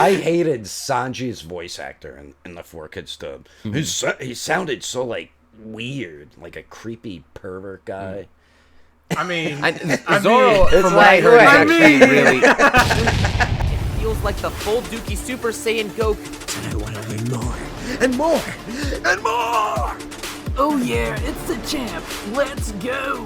I hated Sanji's voice actor in the 4Kids dub. He sounded so like weird, like a creepy pervert guy. I mean, Zoro, from what I heard, is actually really. It feels like the full Dookie Super Saiyan Goku. And I want to learn more, and more, and more! Oh yeah, it's the champ. Let's go!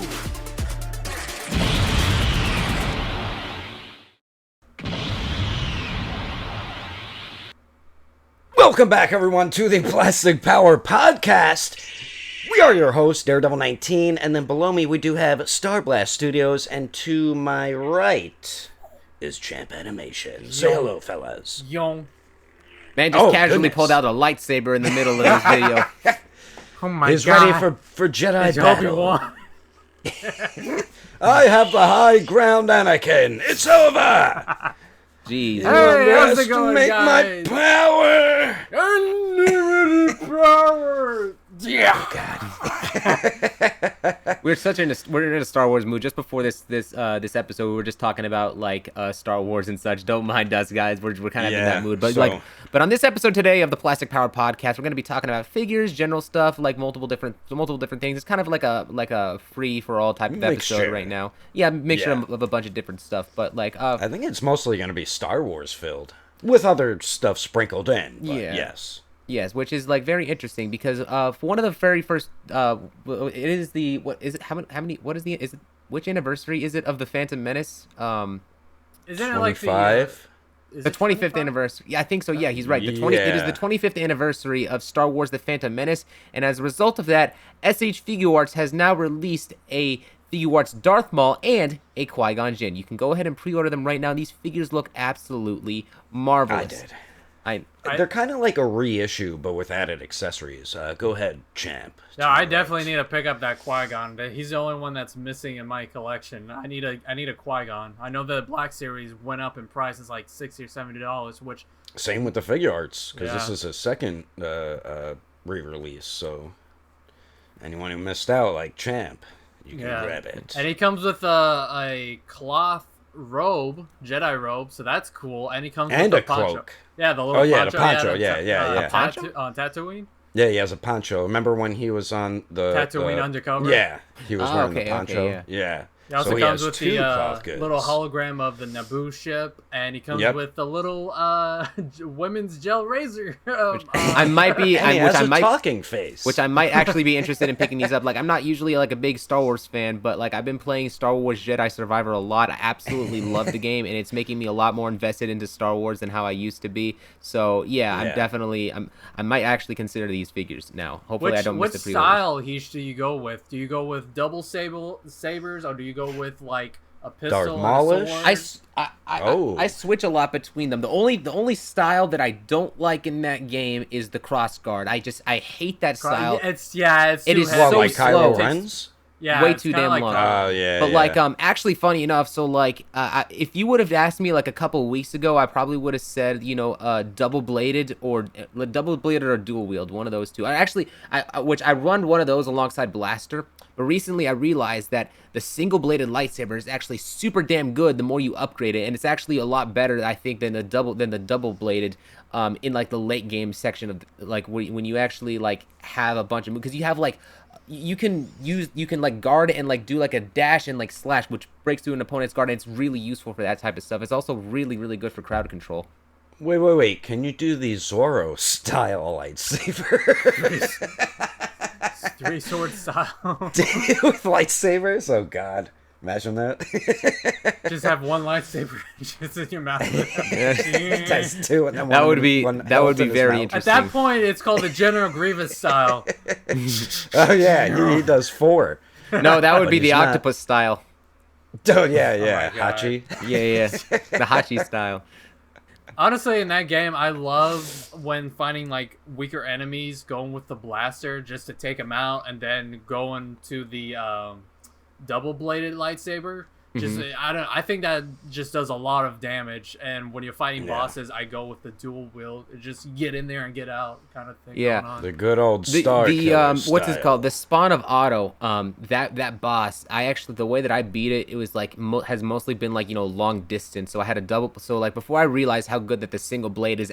Welcome back, everyone, to the Plastic Power Podcast. We are your hosts, Daredevil19, and then below me we do have Starblast Studios, and to my right is Champ Animation. Say hello, fellas. Young. Man just casually pulled out a lightsaber in the middle of this video. Oh my He's god. ready for Jedi It's battle. Obi-Wan. I have the high ground, Anakin. It's over. Jeez. Hey, how's it going, Make guys? my power. Unlimited power. Yeah. We're in a Star Wars mood. Just before this episode, we were just talking about like Star Wars and such. Don't mind us, guys. We're kind of in that mood. But but on this episode today of the Plastic Power Podcast, we're going to be talking about figures, general stuff, like multiple different things. It's kind of like a free for all type of episode right now. Yeah, mixture of a bunch of different stuff. But like I think it's mostly going to be Star Wars filled with other stuff sprinkled in. But yes. Yes, which is like very interesting because for one of the very first it is the which anniversary is it of the Phantom Menace? Isn't it 25? Like the 25th anniversary. Yeah, I think so. Yeah, he's right. It is the 25th anniversary of Star Wars: The Phantom Menace, and as a result of that, SH Figuarts has now released a Figuarts Darth Maul and a Qui-Gon Jinn. You can go ahead and pre-order them right now. These figures look absolutely marvelous. I did. They're kind of like a reissue, but with added accessories. Go ahead, Champ. No, I definitely need to pick up that Qui-Gon. He's the only one that's missing in my collection. I need a Qui-Gon. I know the Black Series went up in price. It's like $60 or $70, which... Same with the figure arts, because this is a second re-release, so anyone who missed out, like Champ, you can grab it. And he comes with a cloth robe, Jedi robe, so that's cool. And he comes with a poncho. cloak. Yeah, the little poncho. poncho. The poncho, yeah. On Tatooine? Yeah, he has a poncho. Remember when he was on the... Tatooine Undercover? Yeah, he was wearing the poncho. Yeah. He also so comes he with the little hologram of the Naboo ship, and he comes with the little women's gel razor. I might be... talking face. Which I might actually be interested in picking these up. Like, I'm not usually like a big Star Wars fan, but like I've been playing Star Wars Jedi Survivor a lot. I absolutely love the game, and it's making me a lot more invested into Star Wars than how I used to be. So yeah. I'm definitely... I might actually consider these figures now. Hopefully I don't miss the pre-orders. Which style do you go with? Do you go with double sabers, or do you go with like a pistol Darth and a sword? I switch a lot between them. The only style that I don't like in that game is the cross guard. I hate that style. It is so like slow. Kylo Ren's? Yeah, way too damn long. But like actually funny enough, so like if you would have asked me like a couple weeks ago, I probably would have said double bladed or dual wield, one of those two. Which I run one of those alongside blaster. But recently I realized that the single bladed lightsaber is actually super damn good the more you upgrade it, and it's actually a lot better I think than the double bladed in like the late game section of like when you actually like have a bunch of moves, because you have like you can like guard and like do like a dash and like slash, which breaks through an opponent's guard, and it's really useful for that type of stuff. It's also really, really good for crowd control. Wait. Can you do the Zorro style lightsaber? Three sword style. With lightsabers? Oh god. Imagine that. Just have one lightsaber just in your mouth. That's two, and then that would be very interesting. At that point, it's called the General Grievous style. Oh yeah, he does 4. No, that would be the octopus style. Oh yeah, Hachi. Yeah, the Hachi style. Honestly, in that game, I love when finding like weaker enemies, going with the blaster just to take them out, and then going to the double-bladed lightsaber. Just I think that just does a lot of damage, and when you're fighting bosses, I go with the dual wield. Just get in there and get out kind of thing. Yeah. Going on. The good old Star Killer what's it style. called? The Spawn of Otto. That boss. I actually, the way that I beat it, it was like has mostly been like, you know, long distance. So I had a double. So like before I realized how good that the single blade is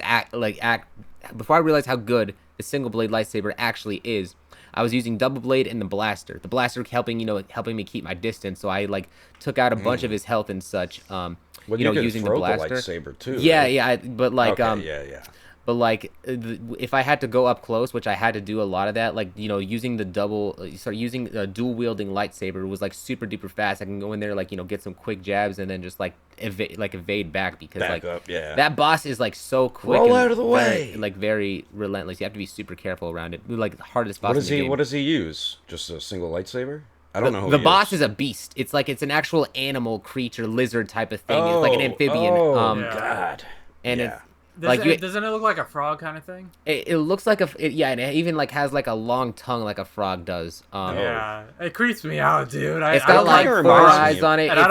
before I realized how good the single blade lightsaber actually is, I was using double blade and the blaster. The blaster helping me keep my distance. So I like took out a bunch of his health and such. Well, you know, could using the throw blaster. the lightsaber too. Yeah, right? yeah. But like, Okay, but like, if I had to go up close, which I had to do a lot of that, like, you know, using the using a dual wielding lightsaber was like super duper fast. I can go in there, like, you know, get some quick jabs and then just like evade back because Back up, yeah. that boss is like so quick. Roll and out of the very, way. like very relentless. You have to be super careful around it. Like the hardest boss. What in the game. What does he use? Just a single lightsaber? I don't know who The he boss is a beast. It's like it's an actual animal creature, lizard type of thing. It's like an amphibian. Oh, Yeah. God. And Yeah. Doesn't it look like a frog kind of thing? it looks like and it even like has like a long tongue like a frog does. Yeah, it creeps me out, dude. It's I got don't like kinda 4 reminds me eyes of- on it. and I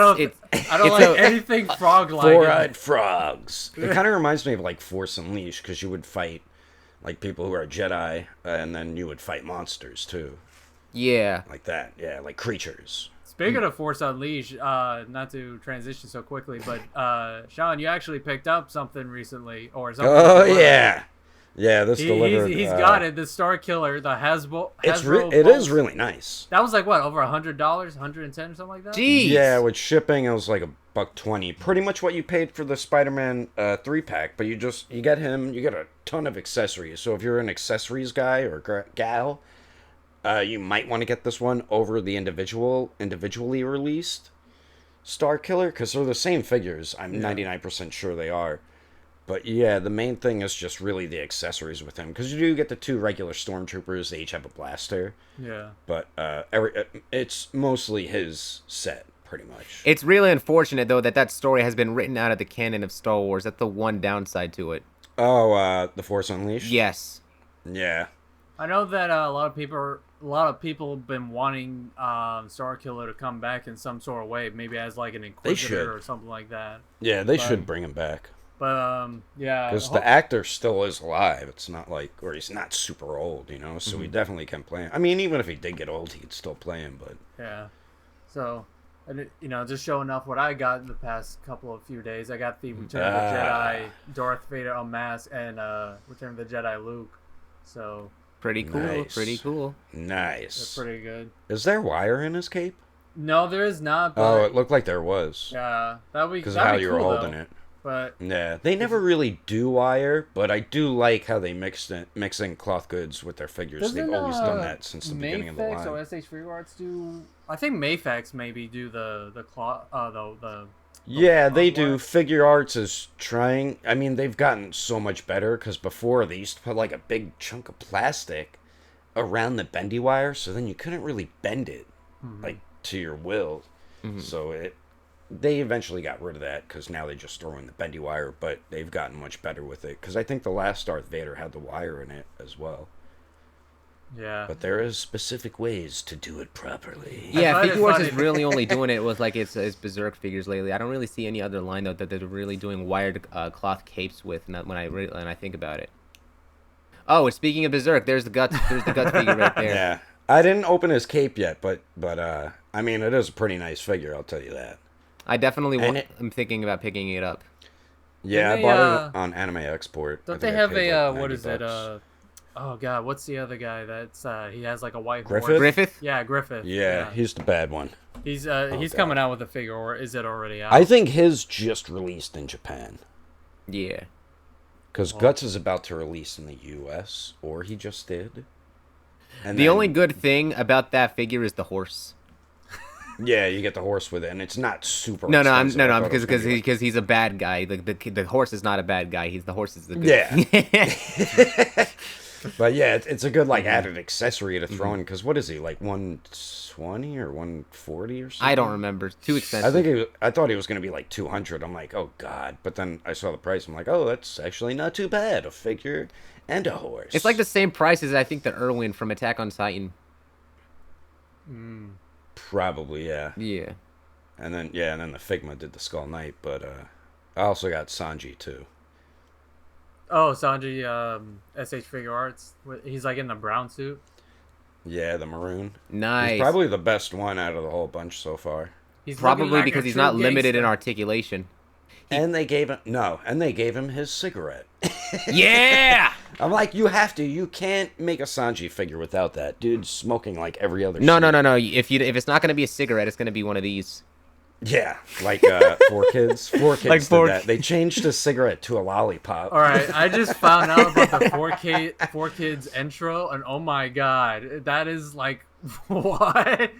don't like anything frog-like. Four-eyed frogs. It kind of reminds me of like Force Unleashed because you would fight like people who are Jedi, and then you would fight monsters too, Yeah. like that. Yeah, like creatures. Speaking of Force Unleashed, not to transition so quickly, but Sean, you actually picked up something recently, or something. Oh yeah, yeah. This delivered. He's got it. The Star Killer, the Hasbro. It is really nice. That was like what, over $100, $110 or something like that. Jeez. Yeah, with shipping, it was like $120. Pretty much what you paid for the Spider-Man 3-pack, but you get him. You get a ton of accessories. So if you're an accessories guy or gal, you might want to get this one over the individually released Star Killer because they're the same figures. I'm 99% sure they are. But yeah, the main thing is just really the accessories with him because you do get the 2 regular stormtroopers. They each have a blaster. Yeah. But it's mostly his set, pretty much. It's really unfortunate though that story has been written out of the canon of Star Wars. That's the one downside to it. Oh, The Force Unleashed? Yes. Yeah. I know that a lot of people have been wanting Star Killer to come back in some sort of way, maybe as like an Inquisitor or something like that. Yeah, they should bring him back. But yeah, Because the actor still is alive. It's not like, or he's not super old, you know, so he definitely can play him. I mean, even if he did get old, he'd still play him, but... Yeah. So, and it, you know, just showing off what I got in the past few days. I got the Return of the Jedi, Darth Vader Unmasked, and Return of the Jedi Luke. So... Pretty cool. Nice. Pretty cool. Nice. They're pretty good. Is there wire in his cape? No, there is not. But, Oh, it looked like there was. yeah, that'd be Because of how you were cool, holding though. it. But Yeah, they never really do wire, but I do like how they mix in cloth goods with their figures. They've always done that since the beginning of the Mayfax line. or SH Free Arts do. I think Mayfax maybe do the cloth. The Yeah, they cloth do. work. Figure Arts is trying. I mean, they've gotten so much better because before they used to put like a big chunk of plastic around the bendy wire, so then you couldn't really bend it like to your will. So they eventually got rid of that because now they just throw in the bendy wire, but they've gotten much better with it because I think the last Darth Vader had the wire in it as well. Yeah. But there is specific ways to do it properly. Yeah, find it Figure Arts funny. is really only doing it with like its Berserk figures lately. I don't really see any other line though that they're really doing wired cloth capes with. When I think about it. Oh, speaking of Berserk, there's the guts. There's the guts figure right there. Yeah, I didn't open his cape yet, but I mean, it is a pretty nice figure. I'll tell you that. I definitely And I'm thinking about picking it up. Yeah, Didn't I they, bought it on Anime Export. Don't I they think I have paid, a like, what 90 is it? bucks. Oh god, what's the other guy that's he has like a white Griffith? horse? Griffith? Yeah, Griffith. Yeah, he's the bad one. He's God. coming out with a figure, or is it already out? I think his just released in Japan. Yeah. Because Guts is about to release in the U.S., or he just did. And The then- only good thing about that figure is the horse. Yeah, you get the horse with it, and it's not super No, expensive. I thought it was because gonna be because he's a bad guy. The horse is not a bad guy. The horse is the good. Yeah. But yeah, it's a good like added accessory to throw in. Because what is he, like 120 or 140 or something? I don't remember. Too expensive. I thought he was going to be like 200. I'm like, oh god. But then I saw the price. I'm like, oh, that's actually not too bad. A figure and a horse. It's like the same price as I think the Irwin from Attack on Titan. Probably, yeah. Yeah. And then the Figma did the Skull Knight, but I also got Sanji too. Oh, Sanji, SH Figure Arts. He's like in the brown suit. Yeah, the maroon. Nice. He's probably the best one out of the whole bunch so far. He's Probably looking like because a he's true not limited in gangster. articulation. And they gave him his cigarette. Yeah. I'm like, you can't make a Sanji figure without that. Dude's smoking like every other. No. cigarette. If it's not gonna be a cigarette, it's gonna be one of these. Yeah, like 4Kids. 4Kids Like did 4 that. They changed a cigarette to a lollipop. All right, I just found out about the 4Kids intro, and oh my god, that is like what?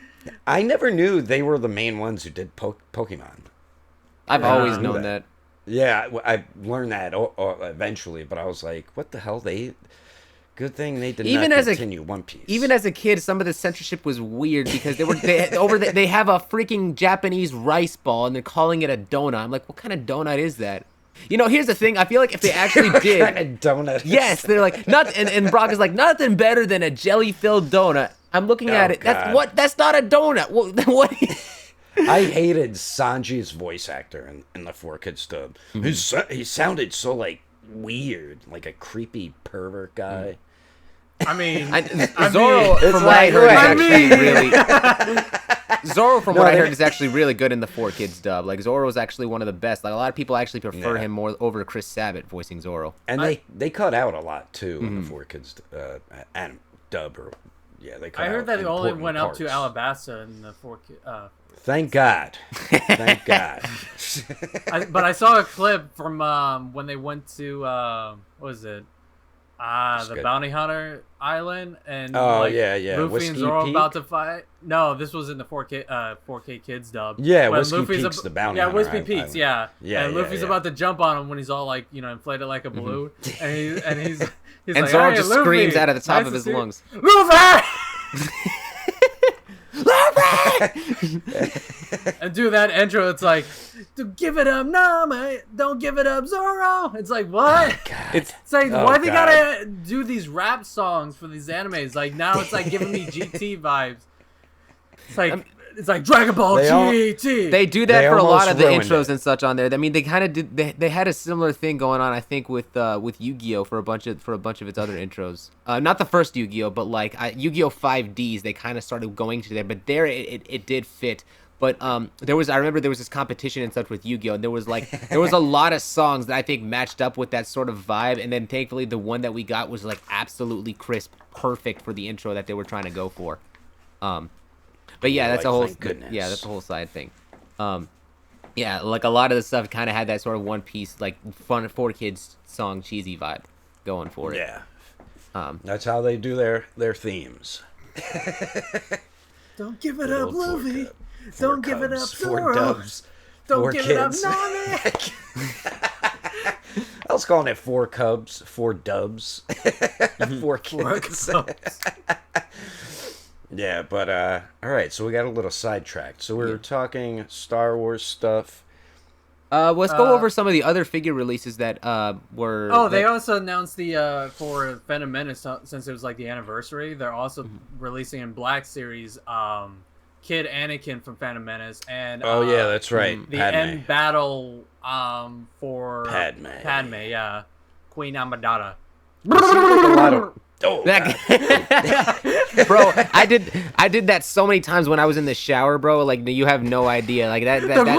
I never knew they were the main ones who did Pokemon. I've I always knew known that. that. Yeah, I learned that eventually, but I was like, what the hell? Good thing they did Even not as continue One Piece. Even as a kid, some of the censorship was weird because they have a freaking Japanese rice ball and they're calling it a donut. I'm like, what kind of donut is that? You know, here's the thing. I feel like if they actually did, What kind of donut is yes, they're like and Brock is like nothing better than a jelly-filled donut. I'm looking at it. God. That's not a donut. What? I hated Sanji's voice actor in the 4Kids dub. He sounded so like weird, like a creepy pervert guy. I mean, Zoro, it's from what I like, heard, is I actually really. Zoro, from what I they- heard, is actually really good in the 4Kids dub. Like Zoro is actually one of the best. Like a lot of people actually prefer Yeah. him more over Chris Sabat voicing Zoro. And they cut out a lot too in the 4Kids dub. They cut I heard out that it only important went up to parts. Alabasta in the 4Kids. Thank God. Thank God. But I saw a clip from when they went to what was it? The good. Bounty Hunter Island, and Oh, like, yeah. Luffy Whiskey and Zoro Peak? about to fight. No, this was in the 4K Kids dub. Yeah, When Whiskey Luffy's Peak's the Bounty Yeah, Hunter Whiskey Island. Peaks. Yeah, Yeah, and yeah, Luffy's yeah. about to jump on him when he's all like, inflated like a balloon, and he's And like, Zoro "Hey, just Luffy, screams out of the top nice of to his see you." lungs. Luffy! And do that intro, it's like, "Don't give it up, no, mate. Don't give it up, Zoro." It's like, what? It's It's like, Oh, why they God. gotta do these rap songs for these animes? Like, now it's like giving me GT vibes. It's like Dragon Ball They all- GT. They do that They for a lot almost of the ruined intros it. and such on there. I mean, they kind of did. They had a similar thing going on, I think, with Yu-Gi-Oh for a bunch of its other intros. Not the first Yu-Gi-Oh, but like Yu-Gi-Oh 5Ds. They kind of started going to there, but there it did fit. But I remember there was this competition and such with Yu-Gi-Oh, and there was a lot of songs that I think matched up with that sort of vibe. And then thankfully the one that we got was like absolutely crisp, perfect for the intro that they were trying to go for. But yeah, that's Like, a whole thank goodness. yeah, that's a whole side thing. Yeah, like a lot of the stuff kind of had that sort of One Piece like fun 4Kids song cheesy vibe going for it. Yeah. That's how they do their themes. Don't give it Little up, four Luffy. cub- Don't four give it up, cubs, four Zoro. dubs. Don't four give kids. it up, Nami. I was calling it 4 cubs, 4 dubs, 4 kids. Yeah, but all right. So we got a little sidetracked. So we were talking Star Wars stuff. Let's go over some of the other figure releases that were. Oh, they that- also announced the for Phantom Menace since it was like the anniversary. They're also releasing in Black Series Kid Anakin from Phantom Menace and Oh yeah, that's right. the Padme. end battle for Padme. yeah, Queen Amidala. It seems like a lot of. Oh, That- God. bro, I did that so many times when I was in the shower, bro. Like you have no idea. Like that stuck with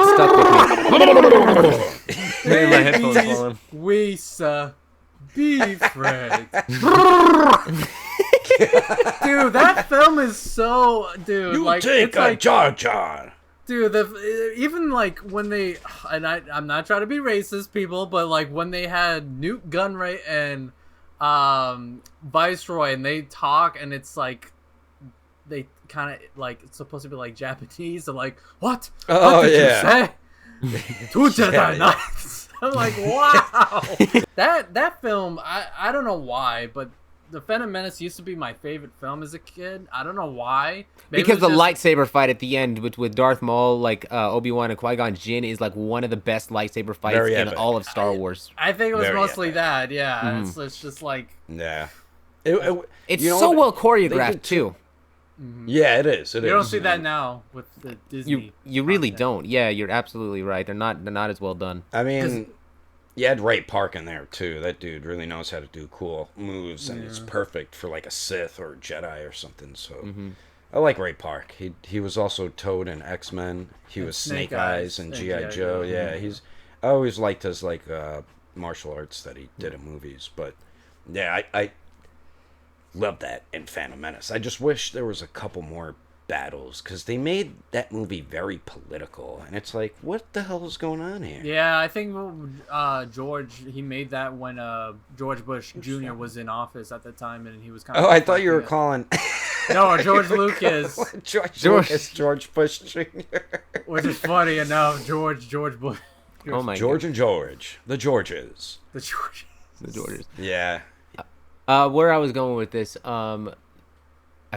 me. Maybe my headphones falling. We be friends. Dude, that film is so You like take it's a like Jar Jar. dude, even like when they and I'm not trying to be racist, people, but like when they had Newt Gunray and Viceroy and they talk and it's like they kind of like it's supposed to be like Japanese. They're like, what? Oh, What did yeah. you say? Two Jedi Yeah. Knights. I'm like, wow. that film, I don't know why, but the Phantom Menace used to be my favorite film as a kid. I don't know why. Maybe Because it the was just- lightsaber fight at the end with Darth Maul, like Obi-Wan and Qui-Gon Jinn, is like one of the best lightsaber fights Very in epic. all of Star Wars. I think it was Very mostly epic. that. Yeah, it's just like Yeah. It's you know so what? well They choreographed did too. Yeah, it is. You don't see that now with the Disney. You really content. don't. Yeah, you're absolutely right. They're not as well done. I mean, you had Ray Park in there too. That dude really knows how to do cool moves, and he's perfect for like a Sith or a Jedi or something. So I like Ray Park. He was also Toad in X-Men. He was Snake Eyes and G.I. Joe. Yeah, I always liked his like martial arts that he did in movies. But yeah, I love that in Phantom Menace. I just wish there was a couple more battles, because they made that movie very political, and it's like, what the hell is going on here? Yeah, I think George, he made that when George Bush Jr. was in office at the time, and he was kind of... Oh, I thought you were calling... No, George Lucas. George Bush Jr. Which is funny enough, George Bush. Oh my George and George. The Georges. The George. The Georges. Yeah. Where I was going with this, I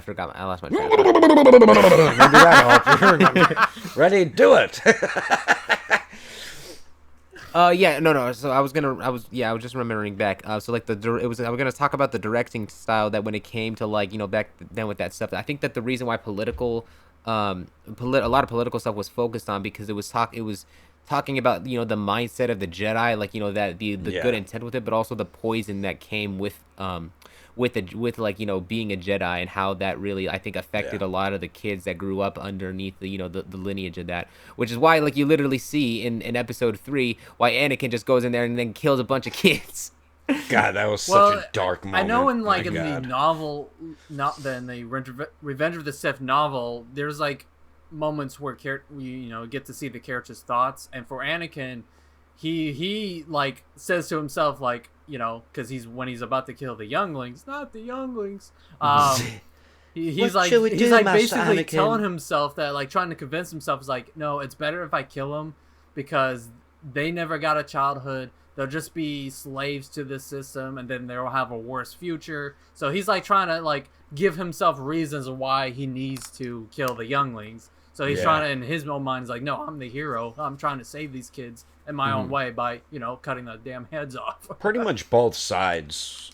forgot. I lost my train of thought. Maybe that'll help you remember. Ready? Do it. Yeah, no. So I was just remembering back. So like I was gonna talk about the directing style that when it came to like, you know, back then with that stuff. I think that the reason why a lot of political stuff was focused on, because it was talking about, you know, the mindset of the Jedi, like, you know, that the good intent with it, but also the poison that came with like, you know, being a Jedi, and how that really, I think, affected a lot of the kids that grew up underneath the, you know, the lineage of that, which is why, like, you literally see in episode 3 why Anakin just goes in there and then kills a bunch of kids. God, that was such a dark moment. I know in like My in God. the novel, the Revenge of the Sith novel, there's like moments where you know, get to see the character's thoughts, and for Anakin, he like says to himself, like, you know, because when he's about to kill the younglings, not the younglings, he's like basically telling himself that, like, trying to convince himself, is like, no, it's better if I kill him, because they never got a childhood. They'll just be slaves to this system, and then they'll have a worse future. So he's like trying to like give himself reasons why he needs to kill the younglings. So he's trying to, in his own mind, he's like, no, I'm the hero. I'm trying to save these kids in my own way by, you know, cutting the damn heads off. Pretty much both sides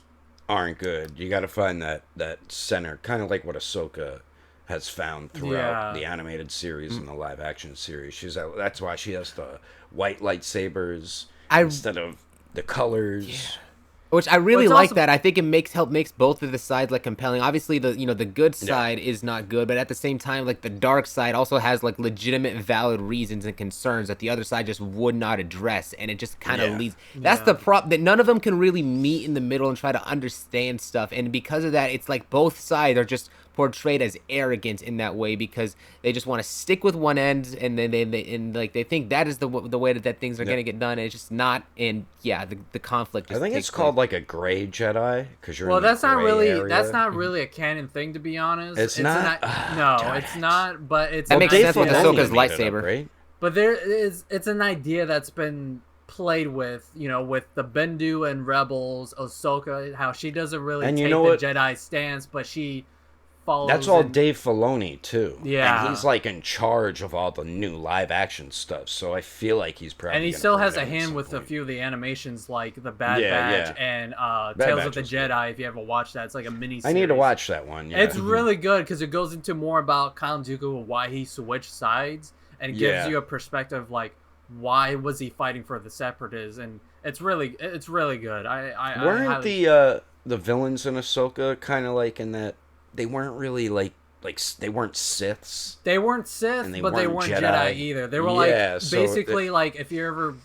aren't good. You got to find that center, kind of like what Ahsoka has found throughout the animated series and the live action series. That's why she has the white lightsabers instead of the colors. Which I really like that. I think it makes both of the sides like compelling. Obviously, the good side is not good, but at the same time, like, the dark side also has like legitimate, valid reasons and concerns that the other side just would not address, and it just kind of leads. That's the problem, that none of them can really meet in the middle and try to understand stuff, and because of that, it's like both sides are just portrayed as arrogant in that way, because they just want to stick with one end, and then they think that is the way that things are going to get done, and it's just not. And the conflict just I think it's called like a gray Jedi, because you're that's not really a canon thing, to be honest. It's not. It's not. But it's that makes sense with Filoni Ahsoka's made it lightsaber, up, right? But it's an idea that's been played with, you know, with the Bendu and Rebels, Ahsoka, how she doesn't really take the Jedi stance, but she follows. That's all Dave Filoni too. Yeah, and he's like in charge of all the new live action stuff. So I feel like he's probably. And he still has a hand with a few of the animations, like the Bad Batch and Tales of the Jedi. If you ever watched that, it's like a mini series. I need to watch that one. Yeah. It's really good because it goes into more about Count Dooku and why he switched sides, and it gives you a perspective like why was he fighting for the Separatists, and it's really good. Weren't the villains in Ahsoka kind of like in that? They weren't really like they weren't Siths. They weren't Sith, but they weren't Jedi either. They were basically like if you ever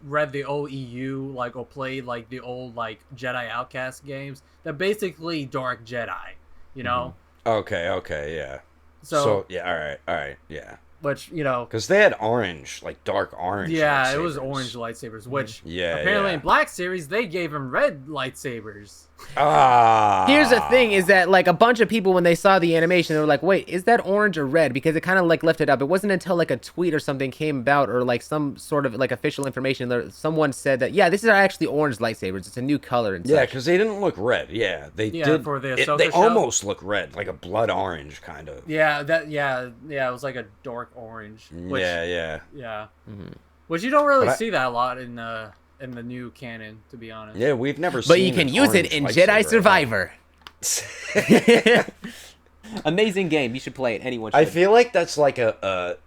read the OEU, like, or played like the old like Jedi Outcast games, they're basically dark Jedi, you know? Okay, yeah. So yeah, all right, yeah. Which, you know, because they had orange, like dark orange. Yeah, it was orange lightsabers. Which apparently in Black Series they gave him red lightsabers. Here's the thing: is that like a bunch of people when they saw the animation, they were like, "Wait, is that orange or red?" Because it kind of like left it up. It wasn't until like a tweet or something came about, or like some sort of like official information, that someone said that this is actually orange lightsabers. It's a new color. And yeah, because they didn't look red. Yeah, they did. For the Ahsoka they show. almost look red, like a blood orange kind of. Yeah, it was like a dark orange. Which, yeah. Mm-hmm. Which you don't really see that a lot in the new canon, to be honest. Yeah, we've never seen. But you can use it in Jedi Survivor. Amazing game. You should play it. Anyone should. I feel like that's like a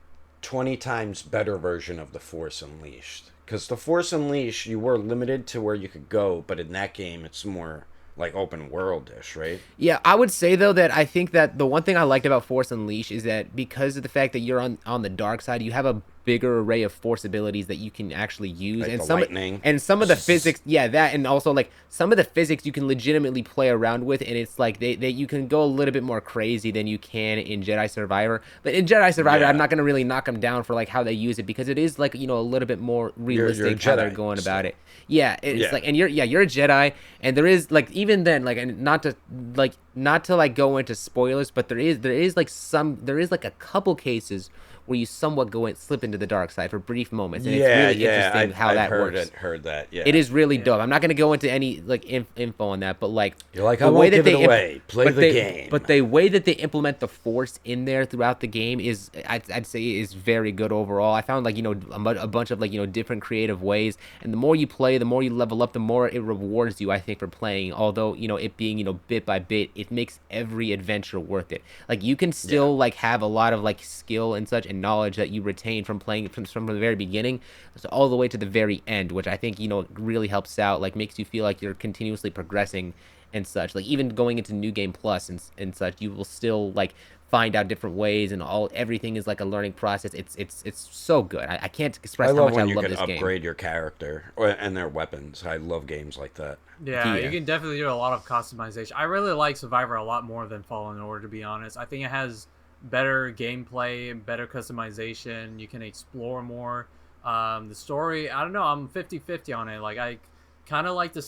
20 times better version of The Force Unleashed. Because The Force Unleashed, you were limited to where you could go, but in that game, it's more like open world-ish, right? Yeah, I would say though that I think that the one thing I liked about Force Unleashed is that because of the fact that you're on the dark side, you have a bigger array of force abilities that you can actually use, Like and the some lightning. and some of the physics, yeah, that, and also like some of the physics you can legitimately play around with, and it's like they you can go a little bit more crazy than you can in Jedi Survivor. But in Jedi Survivor, Yeah. I'm not gonna really knock them down for like how they use it, because it is like, you know, a little bit more realistic how they're Jedi going still. about it. Yeah, it's Yeah. like, and you're a Jedi, and there is like, even then, like, and not to like go into spoilers, but there is like a couple cases where you somewhat slip into the dark side for brief moments, and it's really interesting how that works. Heard that, yeah. It is really dope. I'm not gonna go into any like info on that, but like You're like, the I way won't that give it they away. Play but the they- game. But the way that they implement the Force in there throughout the game is, I'd say, is very good overall. I found like, you know, a bunch of like, you know, different creative ways, and the more you play, the more you level up, the more it rewards you, I think, for playing. Although, you know, it being, you know, bit by bit, it makes every adventure worth it. Like, you can still like have a lot of like skill and such and knowledge that you retain from playing from the very beginning, so all the way to the very end, which I think, you know, really helps out, like makes you feel like you're continuously progressing and such. Like even going into New Game Plus and such, you will still like find out different ways, and everything is like a learning process. It's so good. I can't express I how love much I when you love can this game. upgrade your character and their weapons. I love games like that. Yeah, Yeah. you can definitely do a lot of customization. I really like Survivor a lot more than Fallen Order, to be honest. I think it has better gameplay, better customization. You can explore more. The story, I don't know, I'm 50-50 on it. Like, I kind of like the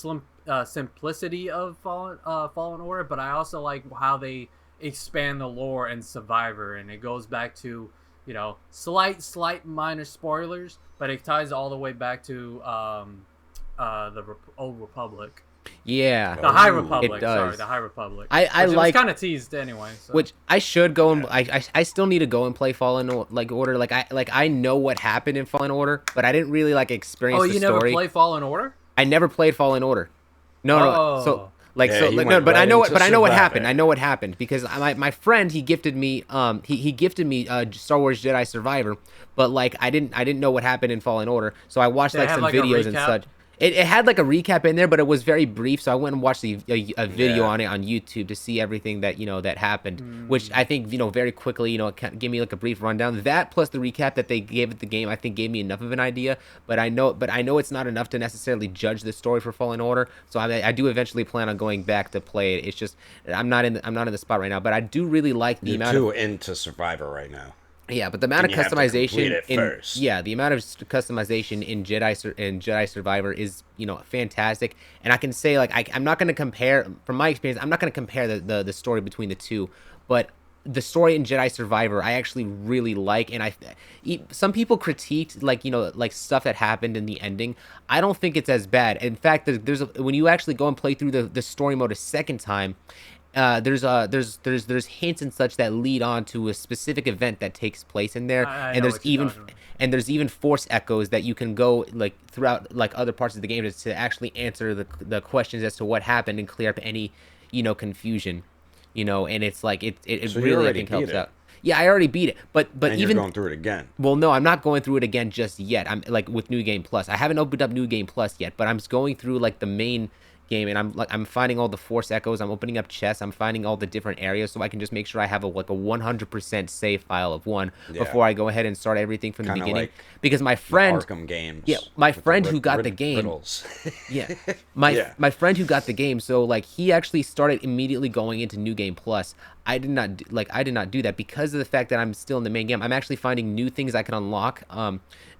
simplicity of Fallen Order, but I also like how they expand the lore in Survivor, and it goes back to, you know, slight minor spoilers, but it ties all the way back to the Old Republic. Yeah, The High Ooh. Republic, It does. sorry, the High Republic. I Which like- it was kind of teased anyway. So. which I should go and I still need to go and play Fallen Order. Like I know what happened in Fallen Order, but I didn't really like experience Oh, the you story. never play Fallen Order? I never played Fallen Order. No. Oh. So like, Yeah, so you like, went no, but right I know into what Survivor. happened. I know what happened because my friend, he gifted me he gifted me Star Wars Jedi Survivor, but like I didn't know what happened in Fallen Order, so I watched Did it like have, some like, a videos and recap? such. It had like a recap in there, but it was very brief, so I went and watched a video Yeah. on it on YouTube to see everything that, you know, that happened, which I think, you know, very quickly, you know, it kind of gave me like a brief rundown. That plus the recap that they gave at the game, I think gave me enough of an idea, but I know it's not enough to necessarily judge the story for Fallen Order. So I do eventually plan on going back to play it. It's just I'm not in the spot right now, but I do really like the You're amount too of into Survivor right now. yeah, but the amount of And you have to complete customization it in first. the amount of customization in Jedi Survivor is, you know, fantastic. And I can say, like, I'm not going to compare, from my experience, I'm not going to compare the story between the two, but the story in Jedi Survivor I actually really like. And some people critiqued, like, you know, like stuff that happened in the ending. I don't think it's as bad. In fact, when you actually go and play through the story mode a second time, there's hints and such that lead on to a specific event that takes place in there, I and know there's what you're even talking about. and there's even force echoes that you can go like throughout like other parts of the game to actually answer the questions as to what happened and clear up any, you know, confusion, you know. And it's like it So you really, I already think, helps beat it. out. Yeah, I already beat it, but And even you're going through it again. well, no, I'm not going through it again just yet. I'm like with New Game Plus. I haven't opened up New Game Plus yet, but I'm just going through like the main game, and I'm finding all the force echoes. I'm opening up chests. I'm finding all the different areas, so I can just make sure I have a 100% save file of one Yeah. before I go ahead and start everything from the Kinda beginning. like because my friend, Arkham games. yeah, my with the friend who got the game, riddles. yeah, Yeah. my friend who got the game, so like he actually started immediately going into New Game Plus. I did not do that because of the fact that I'm still in the main game. I'm actually finding new things I can unlock,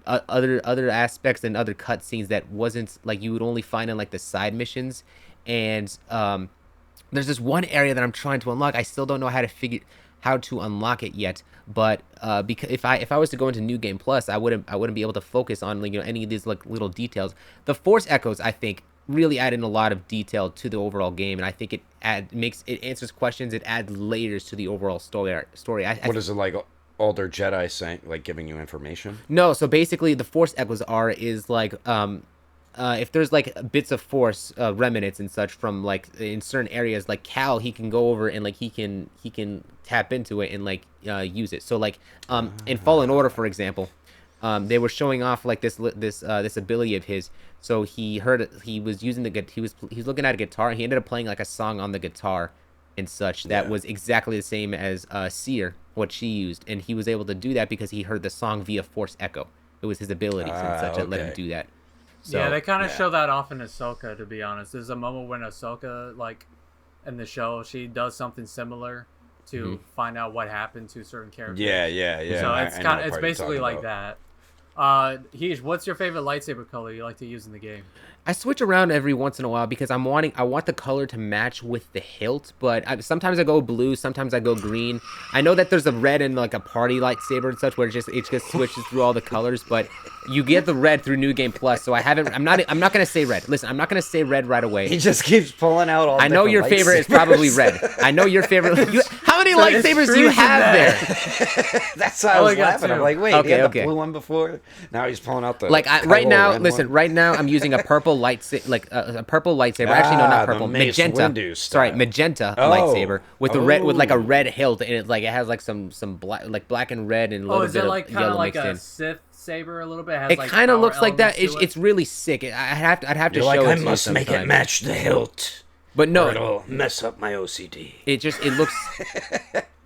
other aspects and other cutscenes that wasn't like you would only find in like the side missions. And there's this one area that I'm trying to unlock. I still don't know how to unlock it yet. But because if I was to go into New Game Plus, I wouldn't be able to focus on, like, you know, any of these like little details. The Force Echoes, I think, really add in a lot of detail to the overall game, and I think it answers questions. It adds layers to the overall story. What is it like? Older Jedi saying, like, giving you information? No, so basically the Force Echoes is like if there's like bits of force remnants and such from like in certain areas, like Cal, he can go over and like he can tap into it and like use it. So like in Fallen Order, for example, they were showing off like this ability of his. So he was using he was looking at a guitar, and he ended up playing like a song on the guitar and such that was exactly the same as Seer, what she used, and he was able to do that because he heard the song via force echo. It was his abilities and such that let him do that. So, yeah, they kind of show that off in Ahsoka, to be honest. There's a moment when Ahsoka, like, in the show, she does something similar to find out what happened to certain characters. Yeah. So it's basically like that. Heesh, what's your favorite lightsaber color you like to use in the game? I switch around every once in a while because I want the color to match with the hilt, but sometimes I go blue, sometimes I go green. I know that there's a red and like a party lightsaber and such where it just switches through all the colors, but you get the red through New Game Plus, so I'm not gonna say red. Listen, I'm not gonna say red right away. He just keeps pulling out all. I know your favorite is probably red. I know your favorite. How many lightsabers do you have there? That's why I was laughing. I'm like, wait, he had the blue one before. Now he's pulling out the right now. Listen, right now I'm using a purple lightsaber, like a purple lightsaber. Actually, no, not purple. Magenta. Sorry, magenta lightsaber with a red with like a red hilt, and it has like some black and red and a little bit of yellow mixed in. Sith saber a little bit? It kind of looks like that. It's really sick. I'd have to show it to you. I must make it match the hilt. But no, it'll mess up my OCD. It looks.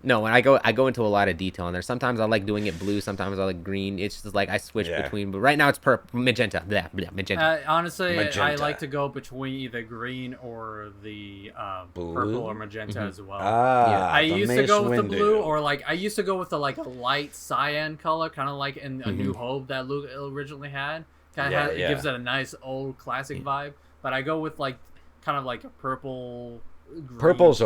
No, and I go into a lot of detail in there. Sometimes I like doing it blue, sometimes I like green. It's just like I switch between. But right now it's magenta. Magenta. Honestly, magenta. I like to go between either green or the purple or magenta as well. I used to go with the blue, or like I used to go with the like a light cyan color, kind of like in A New Hope that Luke originally had. It gives it a nice old classic vibe. But I go with like kind of like a purple. Green. Purple's I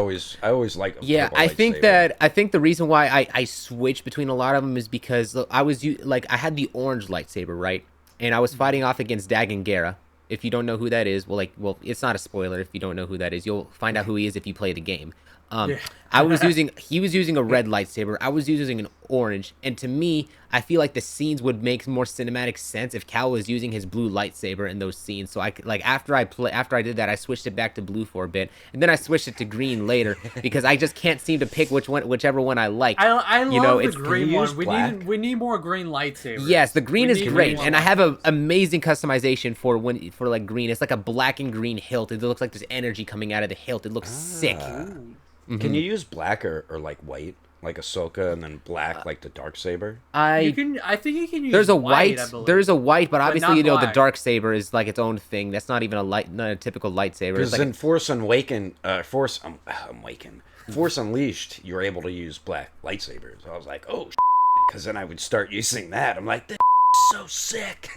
always like. I think the reason why I switched between a lot of them is because I had the orange lightsaber, right, and I was fighting off against Dagan Gera. If you don't know who that is, well, it's not a spoiler if you don't know who that is. You'll find out who he is if you play the game. He was using a red lightsaber. I was using an orange, and to me, I feel like the scenes would make more cinematic sense if Cal was using his blue lightsaber in those scenes. So after I did that, I switched it back to blue for a bit, and then I switched it to green later because I just can't seem to pick whichever one I like. I love the green one. We need more green lightsabers. Yes, the green is great, and I have an amazing customization for like green. It's like a black and green hilt. It looks like there's energy coming out of the hilt. It looks sick. Can you use black or like white, like Ahsoka, and then black like the dark saber? I think you can use. There's a white. There's a white, but obviously black. the dark saber is like its own thing. That's not even not a typical lightsaber. Because like in Force Unleashed, you're able to use black lightsabers. I was like, oh, because then I would start using that. I'm like, this so sick.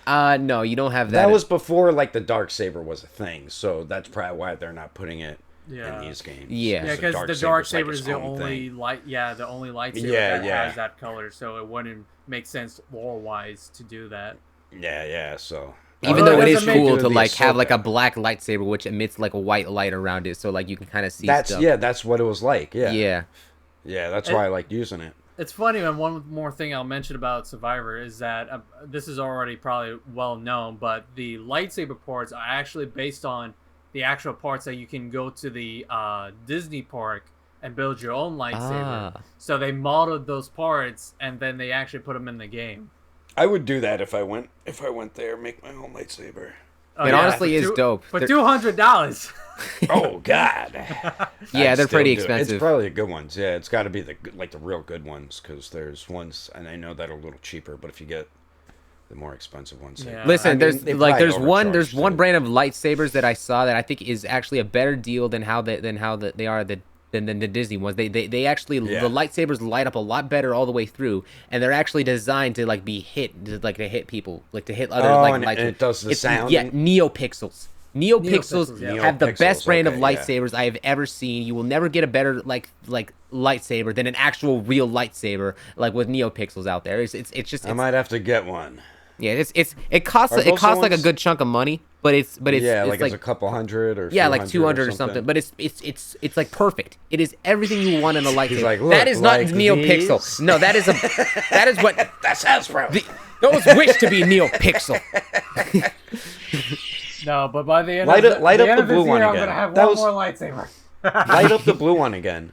No, you don't have that. That was before like the dark saber was a thing, so that's probably why they're not putting it. In these games, because the dark saber is the only the only lightsaber that has that color, so it wouldn't make sense lore-wise to do that. So even though it is cool to like have like a black lightsaber which emits like a white light around it, so like you can kind of see stuff. That's what it was like. Yeah, that's why I like using it. It's funny, and one more thing I'll mention about Survivor is that this is already probably well known, but the lightsaber ports are actually based on the actual parts that you can go to the Disney park and build your own lightsaber. So they modeled those parts and then they actually put them in the game. I would do that if I went there, make my own lightsaber. It honestly is dope. For $200. Oh God. Yeah, they're pretty expensive. It's probably the good ones. Yeah, it's got to be the real good ones, because there's ones, and I know that are a little cheaper, but if you get the more expensive ones. Yeah. Listen, there's one brand of lightsabers that I saw that I think is actually a better deal than the Disney ones. They actually the lightsabers light up a lot better all the way through, and they're actually designed to like be hit, to hit people, like to hit other lightsabers. And it does the sound. Yeah, NeoPixels. NeoPixels have the best brand of lightsabers I have ever seen. You will never get a better like lightsaber than an actual real lightsaber like with NeoPixels out there. It's just I might have to get one. Yeah, it costs Are those like a ones- good chunk of money, but it's yeah, it's like it's a couple hundred or yeah, like 200 200 or something. But it's like perfect. It is everything you want in a lightsaber. like, that "Look, is not like NeoPixel. these." No, that is what That's Hasbro. those wish to be NeoPixel. No, but by the end Light of up- light the up end the of this blue one year, I'm again. gonna have That one was- more lightsaber. Light up the blue one again.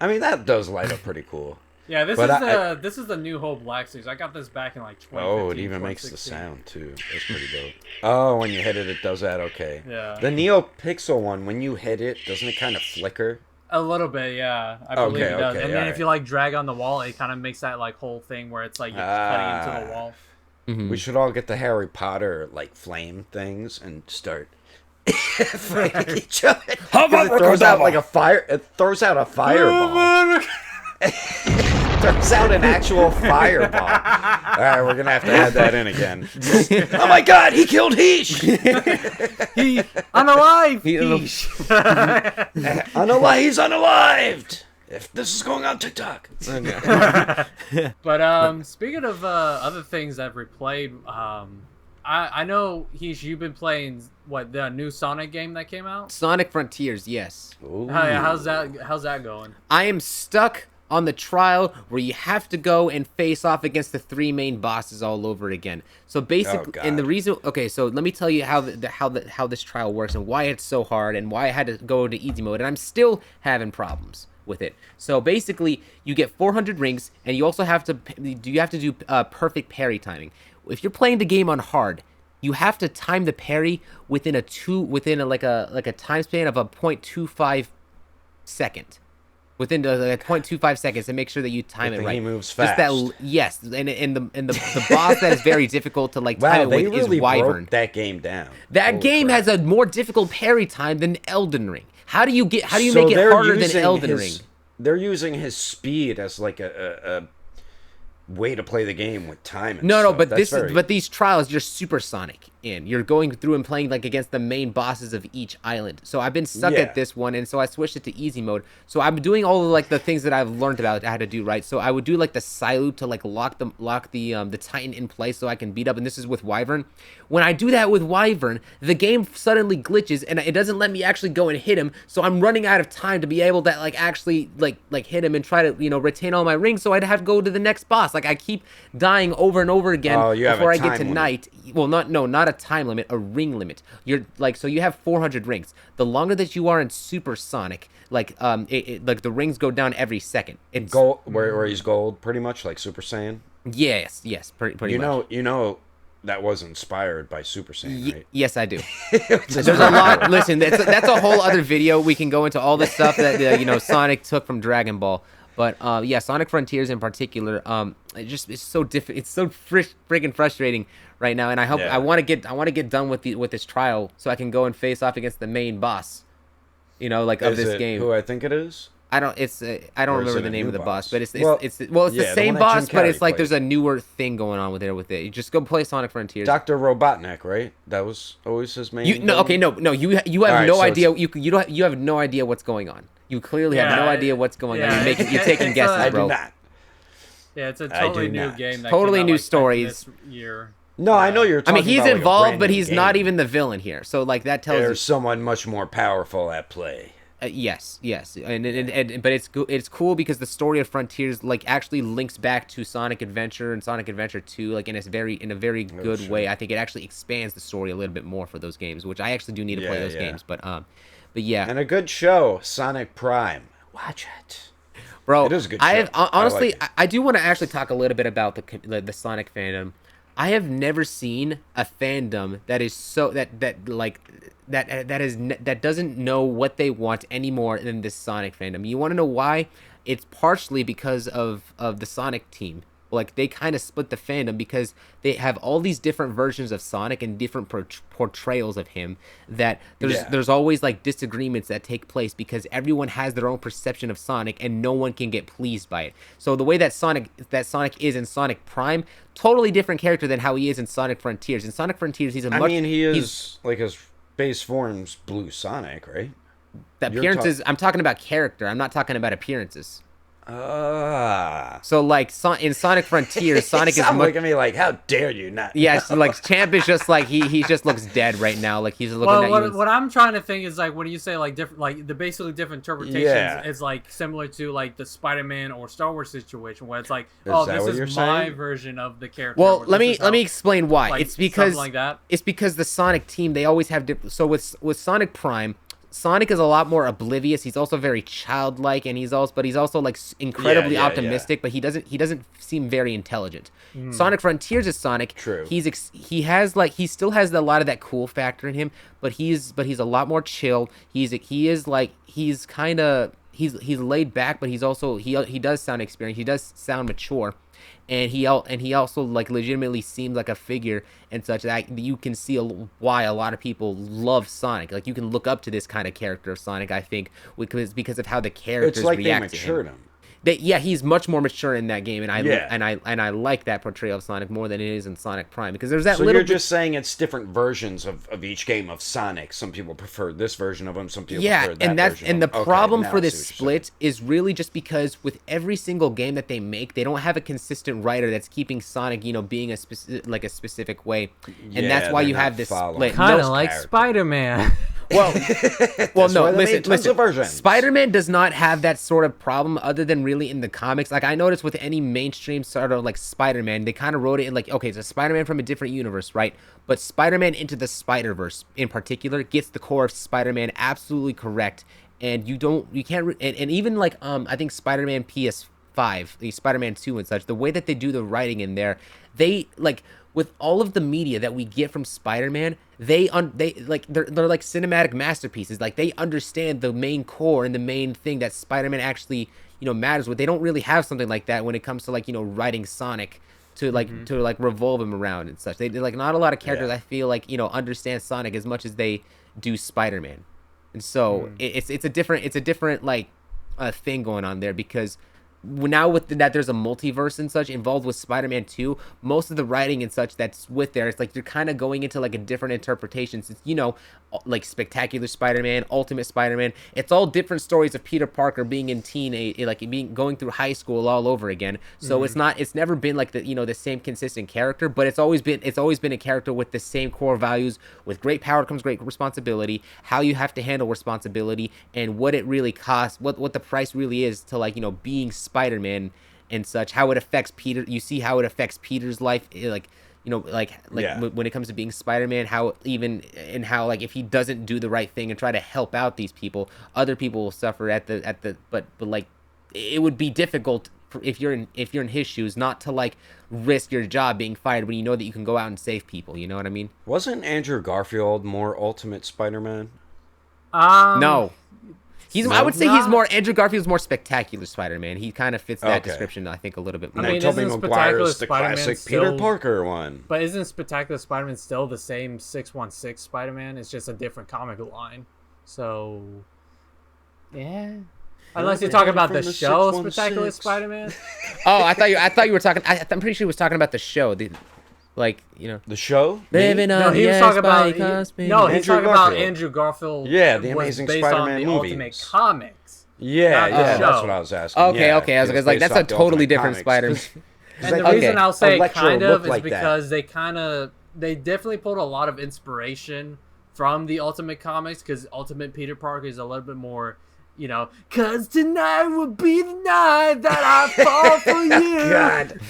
I mean, that does light up pretty cool. Yeah, this is the New Hope Black Series. I got this back in like 2015. Oh, it even makes the 2016. sound too. That's pretty dope. Oh, when you hit it, it does that. Okay. Yeah. The NeoPixel one, when you hit it, doesn't it kind of flicker? A little bit, yeah. I believe Okay, it does. okay, And then alright. if you like drag on the wall, it kind of makes that like whole thing where it's like you're cutting into the wall. Mm-hmm. We should all get the Harry Potter like flame things and start fighting each other. 'Cause it throws out like a fire. It throws out a fireball. Throws out an actual fireball. All right, we're gonna have to add that in again. Oh my God, he killed Heesh. He unalive. He's unalived. If this is going on TikTok. But speaking of other things I've replayed, I know you've been playing the new Sonic game that came out. Sonic Frontiers, yes. Ooh. How's that going? I am stuck on the trial where you have to go and face off against the 3 main bosses all over again. So basically, God. and the reason, okay, so let me tell you how this trial works and why it's so hard and why I had to go into easy mode, and I'm still having problems with it. So basically, you get 400 rings, and you also have to do perfect parry timing. If you're playing the game on hard, you have to time the parry within a time span of a 0.25 second. Within the 0.25 seconds, to make sure that you time Good it thing right. he moves Just fast. yes, and the boss that is very difficult to like time Wow, it they with really is Wyvern. broke that game down. That Holy game crap. has a more difficult parry time than Elden Ring. How do you So make it they're harder than using Elden his- Ring? They're using his speed as like a way to play the game with time. And No, stuff. but That's very- these trials you're supersonic in. You're going through and playing like against the main bosses of each island. So I've been stuck Yeah. at this one, and so I switched it to easy mode. So I'm doing all of like the things that I've learned about how to do right. So I would do like the Psyloop to like lock the Titan in place so I can beat up. And this is with Wyvern. When I do that with Wyvern, the game suddenly glitches and it doesn't let me actually go and hit him. So I'm running out of time to be able to like actually like hit him and try to retain all my rings. So I'd have to go to the next boss. Like I keep dying over and over again Oh, you have a before I get time to limit. night. Well, not a time limit, a ring limit. You're like, so you have 400 rings. The longer that you are in supersonic, like like the rings go down every second. It's gold where he's gold, pretty much like Super Saiyan. yes, pretty much. You know that was inspired by Super Saiyan, right? Yes, I do. There's a lot. Listen, that's a whole other video. We can go into all the stuff that Sonic took from Dragon Ball. But yeah, Sonic Frontiers in particular, it's so different. It's so freaking frustrating right now, and Yeah. I want to get done with this trial so I can go and face off against the main boss. Of Is this it game. who I think it is? I don't. It's I don't Or is remember it the a name new of the boss, boss? but it's Well, the yeah, the same one that Jim boss, but it's Carrey like there's played. a newer thing going on with it. You just go play Sonic Frontiers. Dr. Robotnik, right? That was always his main. You have Alright, no so idea. You have no idea what's going on. You clearly have no Yeah, idea what's going on. yeah, You're taking it's guesses, I bro. do not. Yeah, it's a I do totally new not. game. That Totally came out, new like, stories. This year. No, I know you're I talking mean, he's about, like, a involved, brand but new he's not game. even the villain here. So like that tells There's you. someone much more powerful at play. Yes, and but it's cool because the story of Frontiers like actually links back to Sonic Adventure and Sonic Adventure 2 like in a very good sure. way. I think it actually expands the story a little bit more for those games, which I actually do need to play Yeah, those yeah. games. But yeah, And a good show, Sonic Prime. Watch it. bro, It is a good I have show. I honestly, like it. I do want to actually talk a little bit about the Sonic fandom. I have never seen a fandom that is so that doesn't know what they want any more than this Sonic fandom. You want to know why? It's partially because of the Sonic team. Like they kind of split the fandom because they have all these different versions of Sonic and different portrayals of him. That there's always like disagreements that take place because everyone has their own perception of Sonic and no one can get pleased by it. So the way that Sonic is in Sonic Prime, totally different character than how he is in Sonic Frontiers. In Sonic Frontiers, he's He is like his base form's Blue Sonic, right? the you're appearances. I'm talking about character. I'm not talking about appearances. So like in Sonic Frontiers, Sonic is Look at me like, how dare you not? Yeah, so, like Champ is just like he just looks dead right now. Like he's looking at you. What I'm trying to think is like when you say like different, like the basically different interpretations is like similar to like the Spider-Man or Star Wars situation where it's like, this is my version of the character. Well, let me explain why. Like, it's because like that. It's because the Sonic team, they always have different. So with Sonic Prime, Sonic is a lot more oblivious. He's also very childlike, and he's also like incredibly optimistic. But he doesn't seem very intelligent. Sonic Frontiers is Sonic. True. He still has a lot of that cool factor in him, but he's a lot more chill. He's laid back, but he's also he does sound experienced. He does sound mature. And he also like legitimately seems like a figure and such that you can see why a lot of people love Sonic. Like you can look up to this kind of character of Sonic, I think, because of how the characters react to him. It's like they matured him. He's much more mature in that game, and I like that portrayal of Sonic more than it is in Sonic Prime, because there's that so little. You're just saying it's different versions of each game of Sonic. Some people prefer this version of him. Some people prefer that version. And the problem for this split is really just because with every single game that they make, they don't have a consistent writer that's keeping Sonic, being a specific way, and that's why you have this split. Kind of like Spider-Man. Well, no. Listen. Spider-Man does not have that sort of problem, other than really in the comics. Like I noticed with any mainstream sort of like Spider-Man, they kind of wrote it in like, okay, it's a Spider-Man from a different universe, right? But Spider-Man Into the Spider-Verse in particular gets the core of Spider-Man absolutely correct, and and even like I think Spider-Man PS5, the Spider-Man 2 and such, the way that they do the writing in there, they like. With all of the media that we get from Spider-Man, they're like cinematic masterpieces. Like they understand the main core and the main thing that Spider-Man actually matters with. They don't really have something like that when it comes to like writing Sonic to like revolve him around and such. They like not a lot of characters I feel like understand Sonic as much as they do Spider-Man, and so it's a different like thing going on there, because now with that there's a multiverse and such involved with Spider-Man 2, most of the writing and such that's with there, it's like you're kind of going into like a different interpretation, since like Spectacular Spider-Man, Ultimate Spider-Man, it's all different stories of Peter Parker being in going through high school all over again. So it's never been like the same consistent character, but it's always been a character with the same core values. With great power comes great responsibility, how you have to handle responsibility, and what it really costs, what the price really is to being Spider-Man and such, how it affects Peter. You see how it affects Peter's life, when it comes to being Spider-Man, how if he doesn't do the right thing and try to help out these people, other people will suffer but it would be difficult if you're in his shoes not to like risk your job being fired when you know that you can go out and save people. You know what I mean? Wasn't Andrew Garfield more Ultimate Spider-Man? No. I would say Andrew Garfield's more Spectacular Spider-Man. He kind of fits that description, I think, a little bit more. I mean, Tobey isn't Maguire's the Spider-Man classic still, Peter Parker one. But isn't Spectacular Spider-Man still the same 616 Spider-Man? It's just a different comic line. So, yeah. Unless you're talking about the show Spectacular Spider-Man. Oh, I thought you were talking. I'm pretty sure he was talking about the show. The show. He's talking about Andrew Garfield. Yeah, the Amazing Spider-Man movies. Ultimate Comics. Yeah, that's what I was asking. Okay, I was like, that's a totally different Spider-Man. And the reason I'll say Electro kind of is like because they definitely pulled a lot of inspiration from the Ultimate Comics, because Ultimate Peter Parker is a little bit more, cause tonight will be the night that I fall for you. God.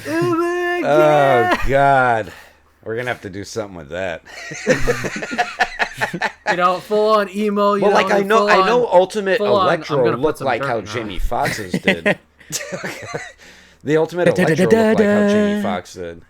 Oh God. We're gonna have to do something with that. Full on emo. I know Ultimate Electro looked like how Jamie Foxx's did. The Ultimate Electro looked like how Jamie Foxx did.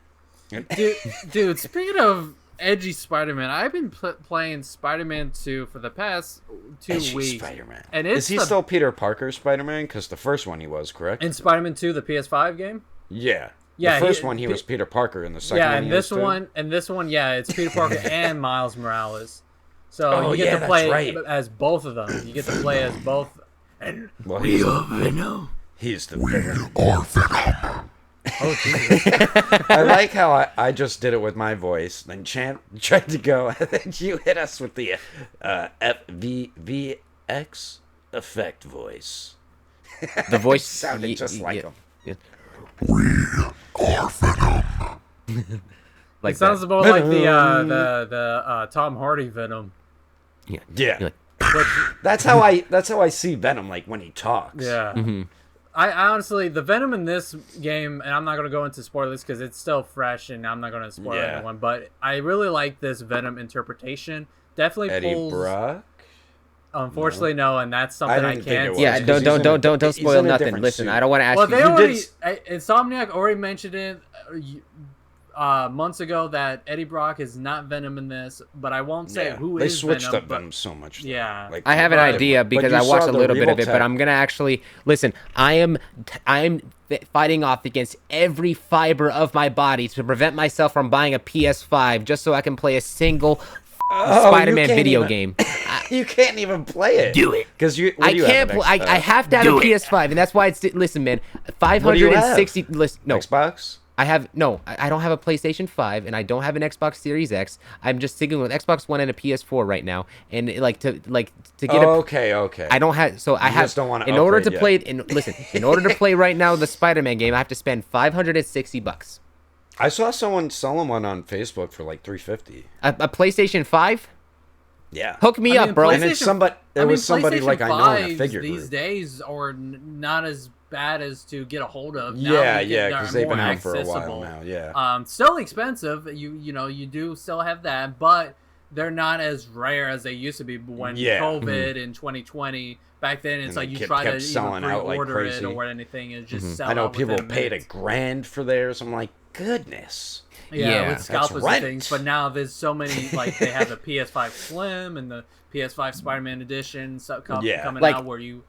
Dude, speaking of edgy Spider-Man, I've been playing Spider-Man 2 for the past 2 weeks. Spider-Man. And is he still Peter Parker Spider-Man? Because the first one he was, correct? In Spider-Man 2, the PS5 game? Yeah. The first one he was Peter Parker, and the second one he was this one, it's Peter Parker and Miles Morales. So you get to play as both of them. You get to play as both. And we are Venom. He's the Venom. We are Venom. Oh, Jesus. I like how I just did it with my voice, then Champ tried to go, and then you hit us with the VX effect voice. The voice sounded just like him. Yeah. It sounds more like the Tom Hardy Venom. Yeah. Yeah. You're Which, That's how I see Venom, like when he talks. yeah. Mm-hmm. I honestly, the Venom in this game, and I'm not going to go into spoilers because it's still fresh and I'm not going to spoil anyone, but I really like this Venom interpretation. Definitely Eddie pulls... Brock? Unfortunately, no, and that's something I didn't think it can't... was. Yeah, because he's in don't he's spoil in a nothing. different Listen, suit. I don't want to ask Well, you. they You already... did- Insomniac already mentioned it months ago that Eddie Brock is not Venom in this, but I won't say who they is switched Venom. up Venom so much. Though. Yeah. Like, I have an But- idea but because you I watched saw a the little bit of it, Revolt but I'm gonna actually listen. I am fighting off against every fiber of my body to prevent myself from buying a PS5 just so I can play a single Spider-Man can't video even- game. You can't even play it. Do it. Because you. I can't. I have to have a Do it. PS5, and that's why it's. Listen, man, What do you have? 560. Listen, no, Xbox. I have no. I don't have a PlayStation 5, and I don't have an Xbox Series X. I'm just sticking with Xbox One and a PS4 right now, and to get a. Okay. I don't have. So I You have. just don't wanna in order to upgrade play. Listen, in order to play right now the Spider-Man game, I have to spend $560. I saw someone selling one on Facebook for like $350. A PlayStation 5. Yeah. Hook me up, bro. And it's somebody. It was somebody like I know in a PlayStation figure 5s these group. days are not as bad as to get a hold of. Yeah, they're because they've been more out for a while accessible. now. Yeah. Still expensive. You do still have that, but they're not as rare as they used to be when COVID in 2020. Back then, it's And like they you kept try to selling even out like pre-order it crazy. or anything and just sell I know out people within paid minutes. $1,000 for theirs. I'm like, goodness. Yeah, with that's scalpers and rent. things. But now there's so many, like they have the PS5 Slim and the PS5 Spider-Man Edition coming Like, out where you.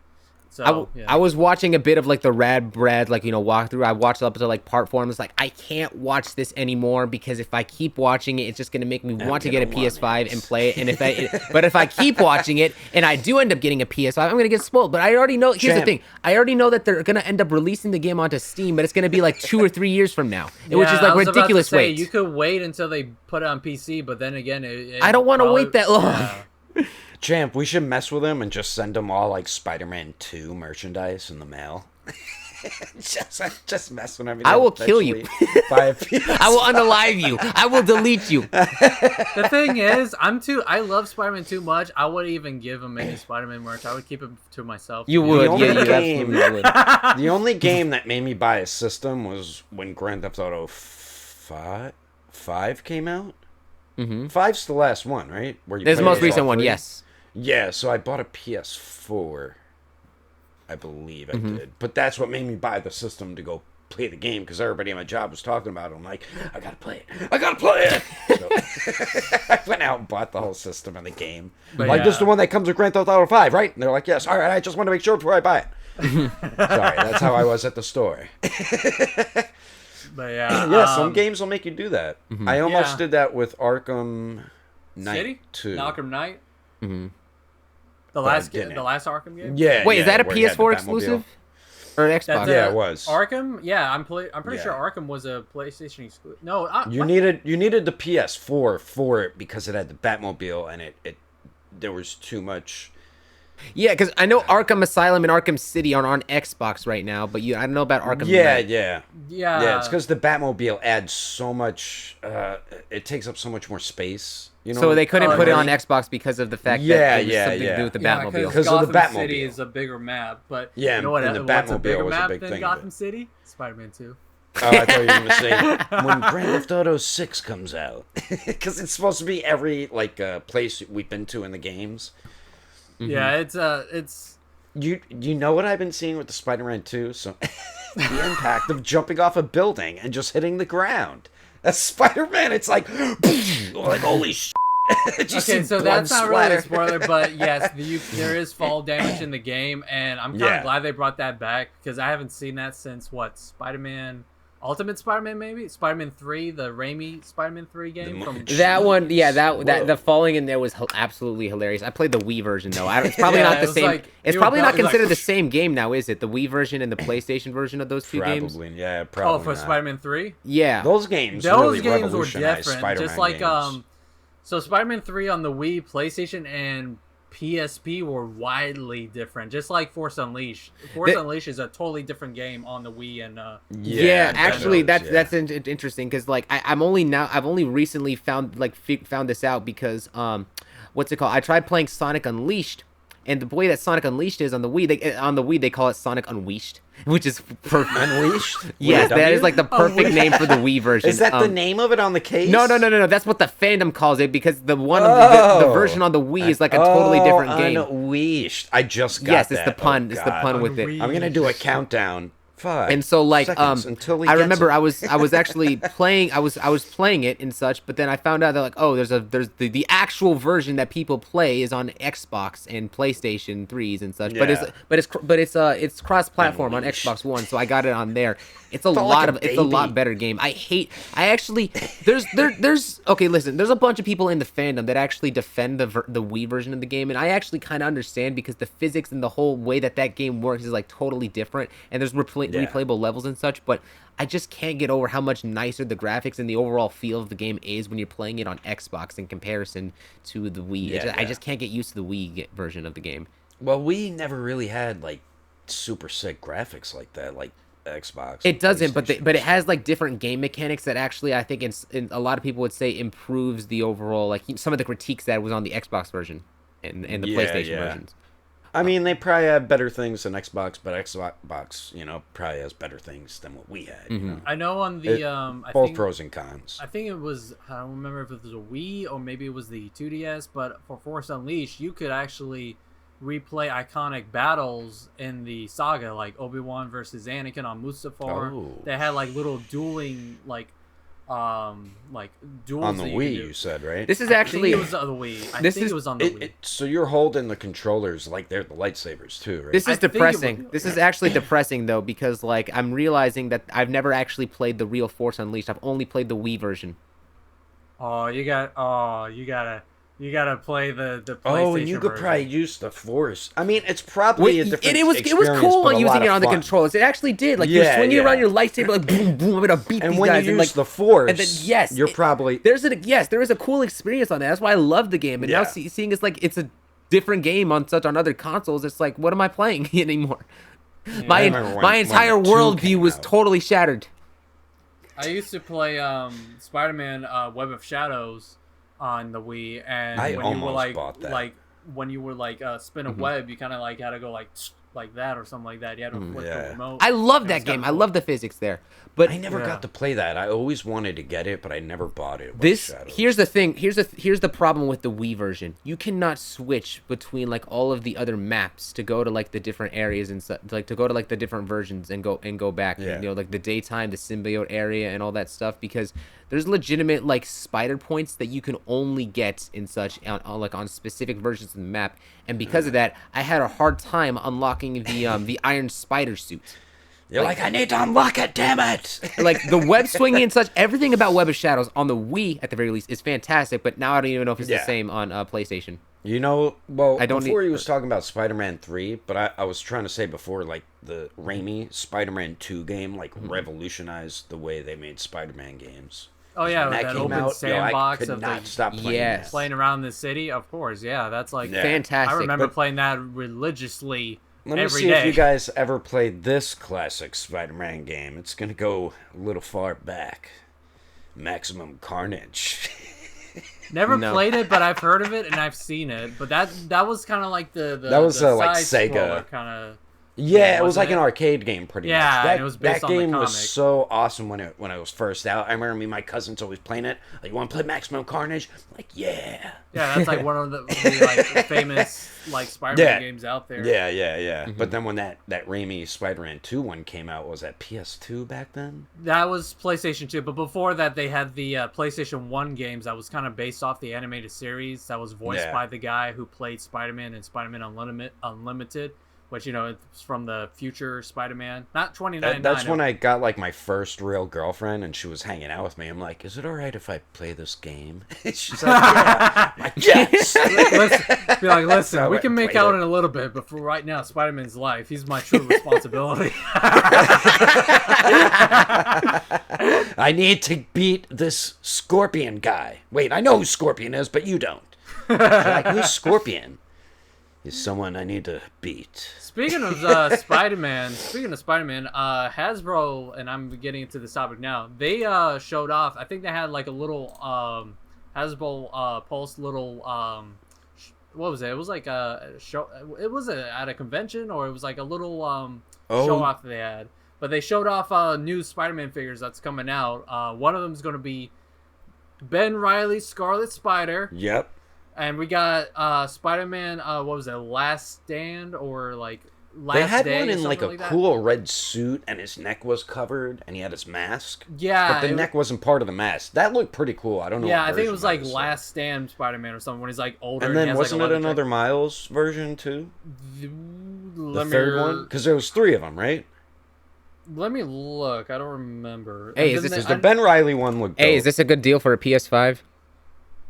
So I was watching a bit of like the Rad Brad walkthrough. I watched up to like part 4 and was like, I can't watch this anymore because if I keep watching it, it's just gonna make me want to get a PS5 and play it. And but if I keep watching it and I do end up getting a PS5, I'm gonna get spoiled. But I already know. Here's the thing: I already know that they're gonna end up releasing the game onto Steam, but it's gonna be like 2 or 3 years from now, which is like I was about to ridiculous. say, Wait, you could wait until they put it on PC, but then again, I don't want to wait that long. Champ, we should mess with him and just send him all like Spider-Man 2 merchandise in the mail. just mess with him. I will kill you. Buy a PS5. I will unalive you. I will delete you. The thing is, I love Spider-Man too much. I wouldn't even give him any Spider-Man merch. I would keep it to myself. You would. only Yeah, you game- absolutely would. The only game that made me buy a system was when Grand Theft Auto 5 came out. Mm-hmm. 5's the last one, right? Where you This is the play most as recent all one, three? yes. Yeah, so I bought a PS4. I believe I Mm-hmm. did. But that's what made me buy the system to go play the game because everybody in my job was talking about it. I'm like, I gotta play it. So I went out and bought the whole system and the game. But like, this is yeah. the one that comes with Grand Theft Auto 5, right? And they're like, yes. All right, I just want to make sure before I buy it. Sorry, that's how I was at the store. But yeah, Yeah, some games will make you do that. I almost Yeah. did that with Arkham Knight City 2. Arkham Knight. Mm-hmm. The I last didn't. Arkham game. Yeah. Wait, yeah, is that a where you had the PS4 Batmobile. exclusive? Or an Xbox? That's Yeah, it was. Arkham. Yeah, I'm pretty Yeah. sure Arkham was a PlayStation exclusive. No, You needed the PS4 for it because it had the Batmobile and it there was too much. Yeah, because I know Arkham Asylum and Arkham City are on Xbox right now, but I don't know about Arkham Knight. Yeah. It's because the Batmobile adds so much. It takes up so much more space. You know. So they couldn't Oh, put it really? on Xbox because of the fact Yeah, that it was something to do with the Batmobile. Because of the Gotham City Batmobile. is a bigger map, but Yeah, you know what? and the What's a Batmobile bigger was a map big than thing of Gotham it. City? Spider-Man 2. Oh, I thought you were gonna say when Grand Theft Auto 6 comes out, because it's supposed to be every place we've been to in the games. Yeah, it's You know what I've been seeing with the Spider-Man 2? So the impact of jumping off a building and just hitting the ground. That's Spider-Man. It's like holy shit. Just okay. see So blood that's not really a splatter. spoiler, but yes, there is fall damage in the game, and I'm kind of Yeah. glad they brought that back because I haven't seen that since Spider-Man. Ultimate Spider-Man, maybe Spider-Man 3, the Raimi Spider-Man 3 game from That one, yeah, that Whoa. the falling in there was absolutely hilarious. I played the Wii version though. It's probably Yeah, not it the was same. like- It's you were probably not probably like- considered the same game now, is it? The Wii version and the PlayStation version of those two games. Probably, yeah, probably. Oh, for not. Spider-Man 3. Yeah. Those games Those really games were revolutionized different, Spider-Man just like games. so Spider-Man 3 on the Wii, PlayStation, and PSP were widely different, just like Force Unleashed. Force Unleashed is a totally different game on the Wii and yeah, actually, Nintendo's, that's interesting because like I've only recently found this out because what's it called? I tried playing Sonic Unleashed, and the way that Sonic Unleashed is on the Wii, they call it Sonic Unleashed, which is perfect. Unleashed? Yes, that is like the perfect name for the Wii version. Is that the name of it on the case? No. That's what the fandom calls it because the version on the Wii is like a totally different game. Unleashed. I just got Yes, that. it's the pun. Oh, it's the pun with it. I'm gonna do a countdown. 5 And so like seconds until he I gets remember it. I was actually playing I was playing it and such, but then I found out that like there's the actual version that people play is on Xbox and PlayStation 3s and such, Yeah. but it's cross platform on Xbox One, so I got it on there. It's a lot better game. There's okay, listen, there's a bunch of people in the fandom that actually defend the Wii version of the game, and I actually kind of understand because the physics and the whole way that game works is like totally different, and there's replayable levels and such, but I just can't get over how much nicer the graphics and the overall feel of the game is when you're playing it on Xbox in comparison to the Wii. I just can't get used to the Wii version of the game. Well, we never really had like super sick graphics like that, like Xbox. It doesn't, but it has like different game mechanics that actually I think in a lot of people would say improves the overall, like some of the critiques that was on the Xbox version and the PlayStation versions. I mean, they probably have better things than Xbox, but Xbox, probably has better things than what we had. You know? I know on the both pros and cons. I think it was, I don't remember if it was a Wii or maybe it was the 2DS, but for Force Unleashed, you could actually replay iconic battles in the saga, like Obi-Wan versus Anakin on Mustafar. Oh. They had like little dueling duels On the that Wii, you you said, right? This is actually it was on the Wii. I think it was on the Wii. So you're holding the controllers like they're the lightsabers too, right? This is I think it depressing. was- This is actually depressing though, because like I'm realizing that I've never actually played the real Force Unleashed. I've only played the Wii version. You gotta play the PlayStation Oh, and you could version. probably use the Force. I mean, it's probably a different it was experience, cool but a on lot using it of on the fun. controllers. It actually did. Like you're Yeah, swinging yeah. around your lightsaber like boom boom. I'm gonna beat And these when guys. you and use like the Force, and then yes, you're probably there is a cool experience on that. That's why I love the game. And now Yeah. seeing it's like it's a different game on other consoles. It's like what am I playing anymore? I remember My when entire the 2 worldview came was out. totally shattered. I used to play Spider-Man Web of Shadows on the Wii, and I when you were almost like bought that. like when you were like spin a web, you kind of like had to go like that or something like that. You had to flip yeah. the remote. I love It that was kinda game. I cool. love the physics there. But I never got to play that. I always wanted to get it, but I never bought it. here's the thing. Here's the problem with the Wii version. You cannot switch between like all of the other maps to go to like the different areas and stuff, like to go to like the different versions and go back. Yeah. Like the daytime, the symbiote area, and all that stuff because there's legitimate like spider points that you can only get in such on specific versions of the map, and because of that, I had a hard time unlocking the Iron Spider suit. You're like, I need to unlock it, damn it! Like the web swinging and such, everything about Web of Shadows on the Wii at the very least is fantastic. But now I don't even know if it's the same on PlayStation. Before he was talking about Spider-Man 3, but I was trying to say before, like, the Raimi Spider-Man 2 game, like, revolutionized the way they made Spider-Man games. Oh yeah, When that came open out, sandbox I could of not the stop playing Yes. that. playing around the city. Of course, yeah, that's like Yeah. Fantastic. I remember But- playing that religiously Let me every see day. if you guys ever played this classic Spider-Man game. It's gonna go a little far back. Maximum Carnage. Never No. played it, but I've heard of it and I've seen it. But that was kind of like the That was, the like, side Sega. kind of. Yeah, it was wasn't like it? an arcade game, pretty Yeah, much. That, and it was based that on the game was comic. so awesome when it was first out. I remember me and my cousins always playing it. Like, you want to play Maximum Carnage? I'm like, yeah. Yeah, that's like one of the like famous like Spider-Man Yeah. games out there. Yeah. But then when that Raimi Spider-Man 2 one came out, was that PS2 back then? That was PlayStation 2, but before that they had the PlayStation 1 games that was kind of based off the animated series that was voiced Yeah. by the guy who played Spider-Man in Spider-Man Unlimited, which, you know, it's from the future Spider-Man. Not 2099. That's when I got, like, my first real girlfriend, and she was hanging out with me. I'm like, is it all right if I play this game? She's like, yeah. I'm like, yes! Be like, listen, So we I can make played out it. in a little bit, but for right now, Spider-Man's life, he's my true responsibility. I need to beat this Scorpion guy. Wait, I know who Scorpion is, but you don't. She's like, who's Scorpion? He's someone I need to beat. Speaking of Spider-Man, Hasbro, and I'm getting into this topic now. They showed off. I think they had like a little Hasbro Pulse little what was it? It was like a show. It was at a convention, or it was like a little show off they had. But they showed off new Spider-Man figures that's coming out. One of them is going to be Ben Reilly's Scarlet Spider. Yep. And we got Spider-Man, what was it, Last Stand, or like Last Day? They had one in like a cool red suit, and his neck was covered, and he had his mask. Yeah. But the neck wasn't part of the mask. That looked pretty cool. I don't know. Yeah, what I think it was like version Last Stand Spider-Man or something, when he's like older. And then he has, wasn't like, it another Miles version too? Let The me third one? Because there was 3 of them, right? Let me look. I don't remember. Hey, And is then this The Ben Reilly one looked dope. Hey, is this a good deal for a PS5?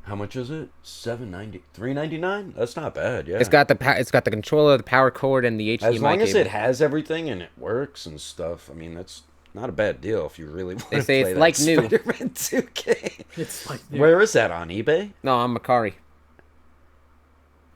How much is it? $7.90, $3.99? That's not bad. Yeah. It's got the controller, the power cord, and the HDMI as long as cable. it has everything and it works and stuff. I mean, that's not a bad deal if you really want to say play it's that like new. Spider-Man 2K. It's like Where is that, on eBay? No, I'm Macari.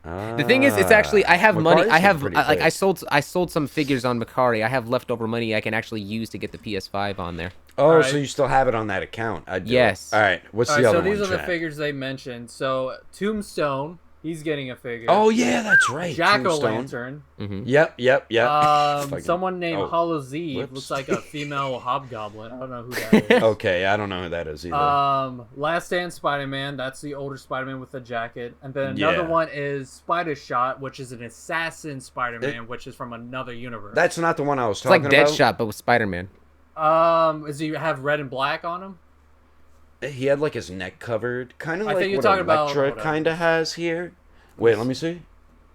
The thing is, it's actually I have money. I have like I sold some figures on Macari. I have leftover money I can actually use to get the PS5 on there. Oh, Right. so you still have it on that account? I do. Yes. All right. What's All the right, other so these one, are the Chad? figures they mentioned. So Tombstone, he's getting a figure. Oh yeah, that's right. Jack-o'-lantern. Yep. Fucking- Someone named oh, Hollow Z whoops. looks like a female hobgoblin. I don't know who that is. Okay, I don't know who that is either. Last Stand Spider-Man. That's the older Spider-Man with the jacket. And then another Yeah. one is Spider Shot, which is an assassin Spider-Man, which is from another universe. That's not the one I was It's like talking about. Deadshot, but with Spider-Man. Does he have red and black on him? He had like his neck covered, kind of I like think you're what talking about- Elektra whatever. kind of has here. Wait, let me see.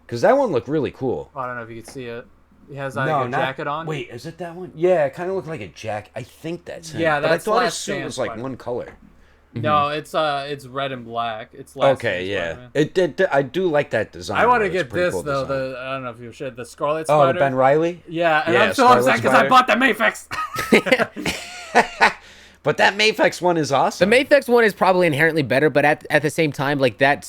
Because that one looked really cool. I don't know if you can see it. He has like a jacket on. Wait, is it that one? Yeah, it kind of looked like a jacket. I think that's him. Yeah, but that's I thought his Last suit Stand was like Spider-Man. one color. No, it's red and black. It's Last Okay, Stand yeah. Spider-Man. It did. I do like that design. I want to though. It's get pretty this cool though. design. I don't know if you should. The Scarlet Oh, Spider. the Ben Reilly. Yeah, and Yeah, I'm so Scarlet upset because I Spider. bought the Mafex. But that Mafex one is The awesome. Mafex one is probably inherently better, but at the same time, like that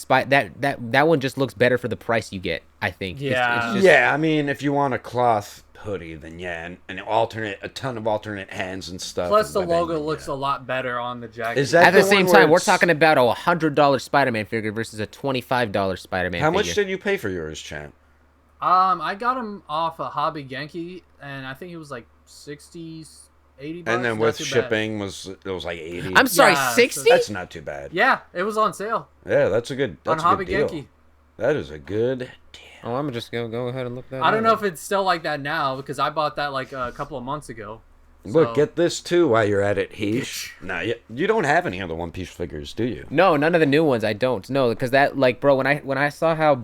one just looks better for the price you get. I think. Yeah. It's just, Yeah, I mean, if you want a cloth hoodie, then yeah, and a ton of alternate hands and stuff. Plus, and the webbing, logo looks yeah. a lot better on the jacket. Is that At the one same where time, we're it's- talking about a $100 Spider-Man figure versus a $25 Spider-Man. How much figure. did you pay for yours, champ? I got him off a Hobby Genki, and I think it was like 60, 80 bucks. And then not with too bad. shipping it was like 80. I'm sorry, Yeah, 60? That's not too bad. Yeah, it was on sale Yeah, that's a good. That's on a Hobby good deal. Genki. That is a good. Oh, I'm just gonna go ahead and look that. I don't know up. if it's still like that now because I bought that like a couple of months ago. Look, So- get this too while you're at it, Heesh. Nah, you don't have any other One Piece figures, do you? No, none of the new ones. I don't. No, because that like, bro, when I saw how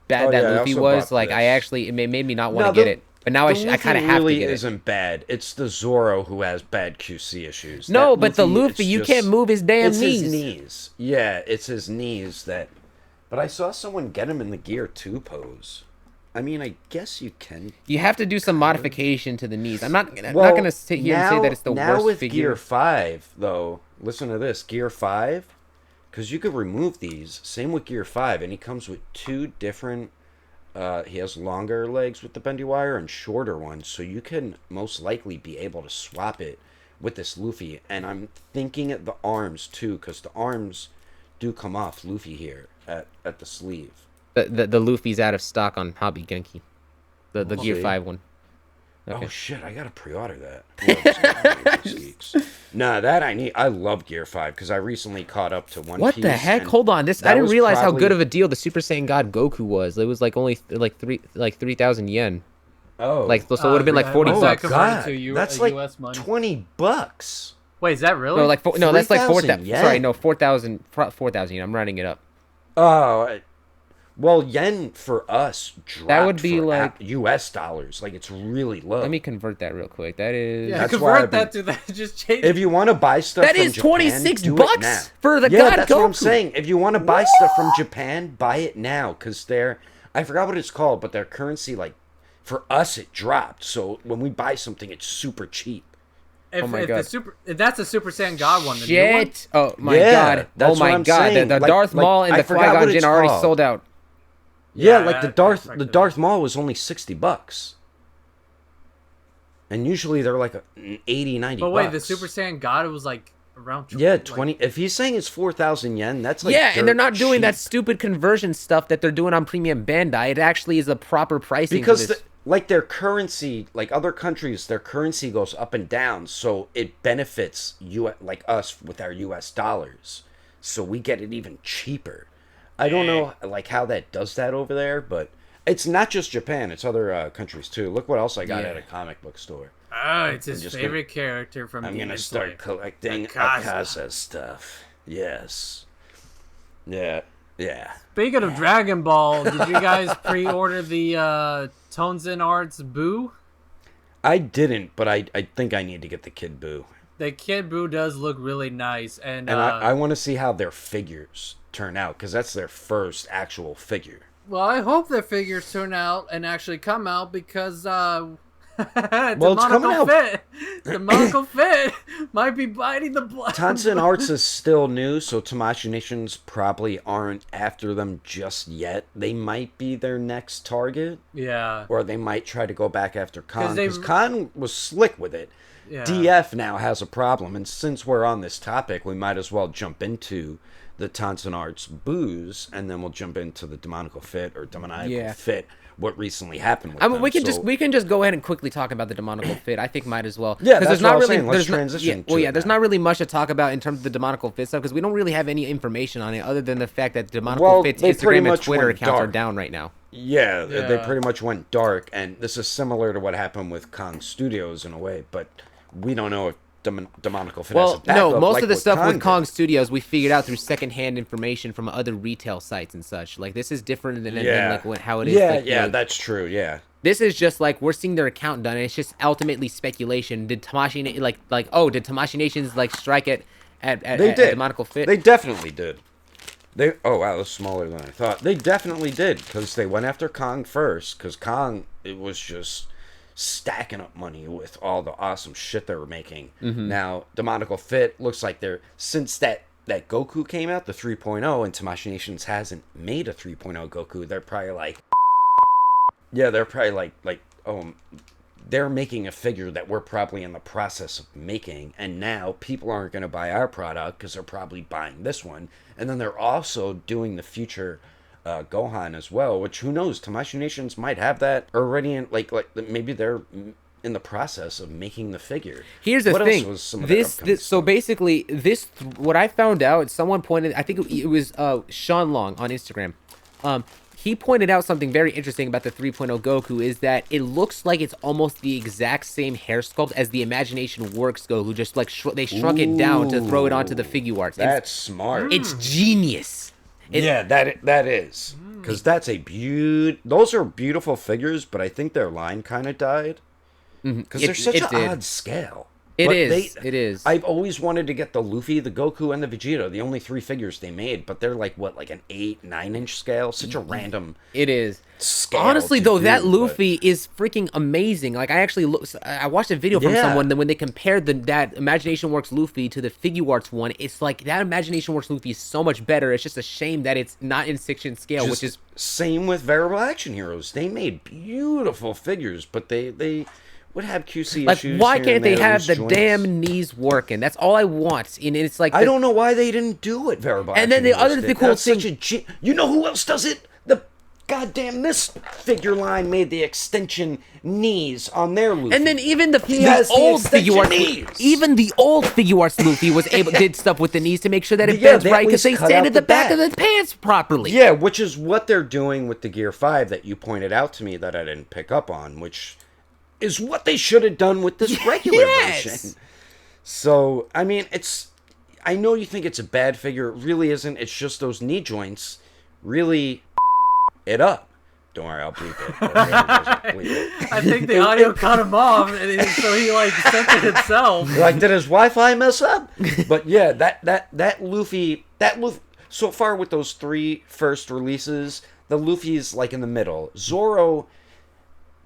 bad Oh, that yeah, I Luffy also was, bought like, I this. actually it made me not want No, to get the- it. But now I The kind of Luffy have really to get it. isn't bad. It's the Zoro who has bad QC issues. No, That but the it's Luffy, you just- can't move his damn it's knees. his knees. Yeah, it's his knees that. But I saw someone get him in the Gear 2 pose. I mean, I guess you can. You have to do some modification to the knees. I'm not Well, gonna sit here and say that it's the now worst with figure. Gear 5, though, listen to this. Gear 5, because you could remove these. Same with Gear 5, and he comes with 2 different. He has longer legs with the bendy wire and shorter ones, so you can most likely be able to swap it with this Luffy. And I'm thinking at the arms too, because the arms do come off Luffy here at the sleeve. The Luffy's out of stock on Hobby Genki. The Gear see. 5 one. Okay. Oh shit! I gotta pre-order that. Nah, that I need. I love Gear 5 because I recently caught up to One What Piece. the heck? and Hold on. I that didn't was realize how probably- good of a deal the Super Saiyan God Goku was. It was like only like 3,000 yen. Oh, Like so, it would have been like yeah, 40 what was bucks. that converted God, to that's US like money? $20. Wait, is that really? No, like no, that's like 3,000 4,000. yen. Sorry, no, 4,000. 4,000 yen. I'm rounding it up. Oh, well, yen for us dropped. That would be for like- US dollars. Like it's really low. Let me convert that real quick. That is yeah, that's why convert I've been- that to that. Just change. If you want to buy stuff, That from is Japan, 26 do it bucks now. for the yeah, God that's what I'm Goku. saying. If you want to buy stuff from Japan, buy it now because I forgot what it's called, but their currency, like for us, it dropped. So when we buy something, it's super cheap. if, Oh my if God. if that's the Super Saiyan God one, the new one. shit. Oh my Yeah, god. that's Oh what my I'm god. saying. The Like- Darth like, Maul and I the forgot Qui-Gon what Jinn it's are already called. sold out. Yeah, Yeah, like that the aspect of Darth Maul was only $60. And usually they're like 80, 90 But wait, bucks. the Super Saiyan God was like around. Yeah, 20. If he's saying it's 4,000 yen, that's like Yeah, and they're dirt not doing that cheap. stupid conversion stuff that they're doing on Premium Bandai. It actually is a proper pricing Because for this. like their currency, like other countries, their currency goes up and down, so it benefits like us with our US dollars. So we get it even cheaper. I don't know like how that does that over there, but it's not just Japan, it's other countries too. Look what else I got at a comic book store. Oh, it's his just favorite character from I'm Demon gonna start Slayer. collecting Akaza. Akaza stuff. Yes. Yeah. Yeah. Speaking of Dragon Ball, did you guys pre-order the Tonzen Arts Boo? I didn't, but I think I need to get the Kid Buu. The Kid Boo does look really nice, and I want to see how their figures turn out, because that's their first actual figure. well, I hope their figures turn out and actually come out because Well, it's coming out. Demonical Fit might be biting the blood. Tonson Arts is still new, so Tamashii Nations probably aren't after them just yet. They might be their next target, Yeah. or they might try to go back after Khan, they- because Khan was slick with it. Yeah. DF now has a problem, and since we're on this topic, we might as well jump into the Tonson Arts booze, and then we'll jump into the Demonical Fit or Demoniacal Fit. What recently happened with I mean, them. we can just go ahead and quickly talk about the demonical fit. I think might as well. Yeah, 'Cause that's there's what I not was really saying. Let's there's not- transition well, to yeah, it there's now. not really much to talk about in terms of the demonical fit stuff because we don't really have any information on it other than the fact that demonical Well, fit's they pretty Instagram and much Twitter went accounts are dark. down right now. Yeah, they Yeah. pretty much went dark, and this is similar to what happened with Kong Studios in a way, but we don't know if Demonical Fit has Well, a backup no, most like of the what stuff with did. Kong Studios we figured out through secondhand information from other retail sites and such. Like this is different than Yeah, like how it is. Yeah, like, yeah, like, that's true. Yeah, this is just like we're seeing their account done, and it's just ultimately speculation. Did Tamashii did Tamashii Nations like strike at they did. demonical fit? They definitely did. Oh wow, that's smaller than I thought. They definitely did because they went after Kong first. Because Kong, it was just stacking up money with all the awesome shit they were making. Mm-hmm. Now, Demonical Fit looks like they're since that Goku came out, the 3.0, and Tamashii Nations hasn't made a 3.0 Goku. They're probably like, yeah, they're probably like, oh, they're making a figure that we're probably in the process of making, and now people aren't going to buy our product because they're probably buying this one, and then they're also doing the future Gohan as well, which who knows, Tamashii Nations might have that already in, like maybe they're in the process of making the figure. Here's the what thing. Else was some of the upcoming So stuff? basically, what I found out, someone pointed. I think it was Sean Long on Instagram. He pointed out something very interesting about the 3.0 Goku is that it looks like it's almost the exact same hair sculpt as the Imagination Works Goku. Just like they shrunk it down to throw it onto the figure arts. That's smart. It's genius. Yeah, that is because that's those are beautiful figures, but I think their line kind of died because they're such an odd scale. It But is. I've always wanted to get the Luffy, the Goku, and the Vegeta. The only 3 figures they made, but they're like an 8-9-inch scale. Such a random. It is. Scale Honestly, to though, do, that but- Luffy is freaking amazing. Like, I watched a video from Yeah. someone that when they compared that Imagination Works Luffy to the Figure Arts one, it's like that Imagination Works Luffy is so much better. It's just a shame that it's not in 6-inch scale, which is same with Variable Action Heroes. They made beautiful figures, but they would have QC like, issues. why here can't and they there, have loose the joints. damn knees working? That's all I want. And it's like I don't know why they didn't do it, Variable And then Action the other Heroes the did. cool That's thing- such a you know who else does it? The goddamn this figure line made the extension knees on their Luffy. And then even the has the old Figure Arts, extension knees. even the old Figure Arts Luffy did stuff with the knees to make sure that it Yeah, bends they at right because least they cut stand out at the the back of back. the pants properly. Yeah, which is what they're doing with the Gear 5 that you pointed out to me that I didn't pick up on, which is what they should have done with this regular Yes. version. So, I mean, I know you think it's a bad figure. It really isn't. It's just those knee joints really it up. Don't worry, I'll bleep it. Bleep it. I think the audio cut him off, and so he like censored himself. Like, did his Wi-Fi mess up? But yeah, that Luffy, so far with those 3 first releases, the Luffy's like in the middle. Zoro,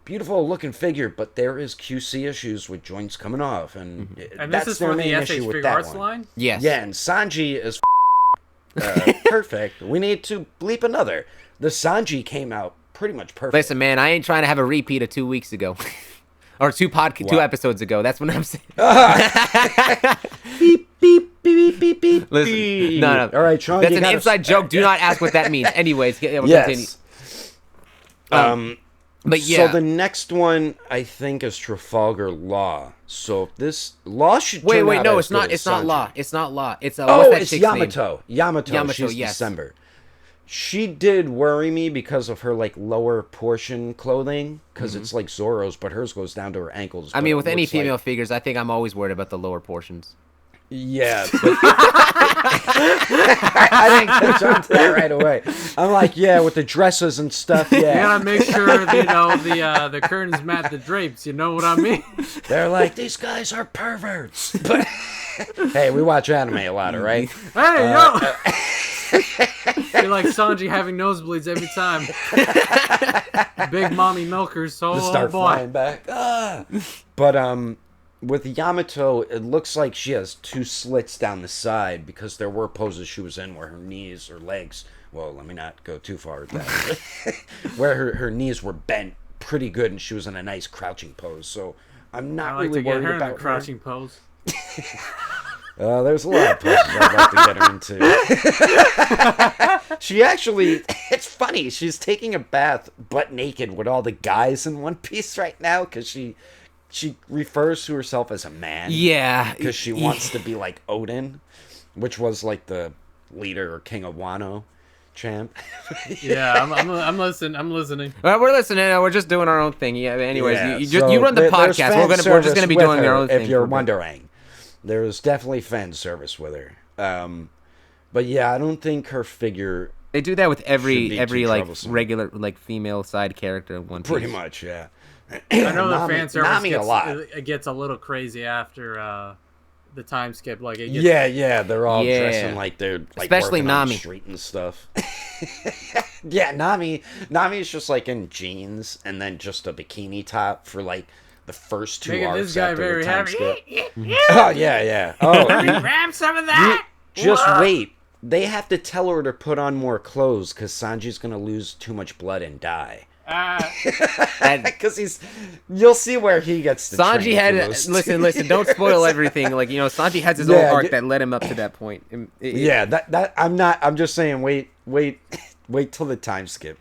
beautiful looking figure, but there is QC issues with joints coming off, and And that's this is their for the main SH issue with Figure that Arts one. line? Yes. Yeah, and Sanji is perfect. We need to bleep another. the Sanji came out pretty much perfect. Listen, man, I ain't trying to have a repeat of 2 weeks ago. Or two episodes ago. That's what I'm saying. Beep, beep, beep, beep, beep, beep. Listen, no. All right, Sean. That's an inside joke. Do not ask what that means. Anyways, we'll continue. But yeah. So the next one I think is Trafalgar Law. So this Law should Wait, turn out no, as it's not. good as It's not Sanji. Law. It's not Law. It's Oh, what's that it's chick's Yamato. name? Yamato. She's yes. December. She did worry me because of her like lower portion clothing, because it's like Zoro's, but hers goes down to her ankles. I but mean, it with any looks female like... figures, I think I'm always worried about the lower portions. Yeah, but... I didn't catch on to that right away. I'm like, yeah, with the dresses and stuff. You Yeah, gotta make sure the curtains match the drapes. You know what I mean? they're like, these guys are perverts. But hey, we watch anime a lot, right? Hey, yo! You're like Sanji having nosebleeds every time. Big mommy milkers, so To start oh boy. flying back. But with Yamato, it looks like she has two slits down the side because there were poses she was in where her knees or legs. Well, let me not go too far with that. Where her knees were bent pretty good, and she was in a nice crouching pose. So I'm not I like really to get worried her in about a crouching pose. There's a lot of poses I'd like to get her into. She actually, it's funny, she's taking a bath butt naked with all the guys in One Piece right now because she refers to herself as a man. Yeah. Because she wants to be like Odin, which was like the leader or king of Wano champ. Yeah, I'm listening. I'm listening. Well, we're listening. We're just doing our own thing. Yeah. Anyways, Yeah, you run the there's podcast. fan We're just service gonna be with doing her, our own thing. if you're for a bit. wondering. There's definitely fan service with her. But yeah, I don't think her figure... They do that with Should every be too like troublesome. regular like female side character in One Piece. Pretty much, yeah. I know the fan service Nami gets, a lot. it gets a little crazy after the time skip. Like it gets, Yeah, they're all Yeah. dressing like they're like Especially working on the Nami. street and stuff. Yeah, Nami's just like in jeans and then just a bikini top for like the first two making arcs this guy after very the time happy. skip. Oh yeah. Oh, Grab some of that. just wait. They have to tell her to put on more clothes because Sanji's gonna lose too much blood and die. Because you'll see where he gets. Sanji had listen. Don't spoil everything. Like Sanji has his own Yeah, arc that led him up to that point. Yeah, that I'm not. I'm just saying. Wait till the time skip.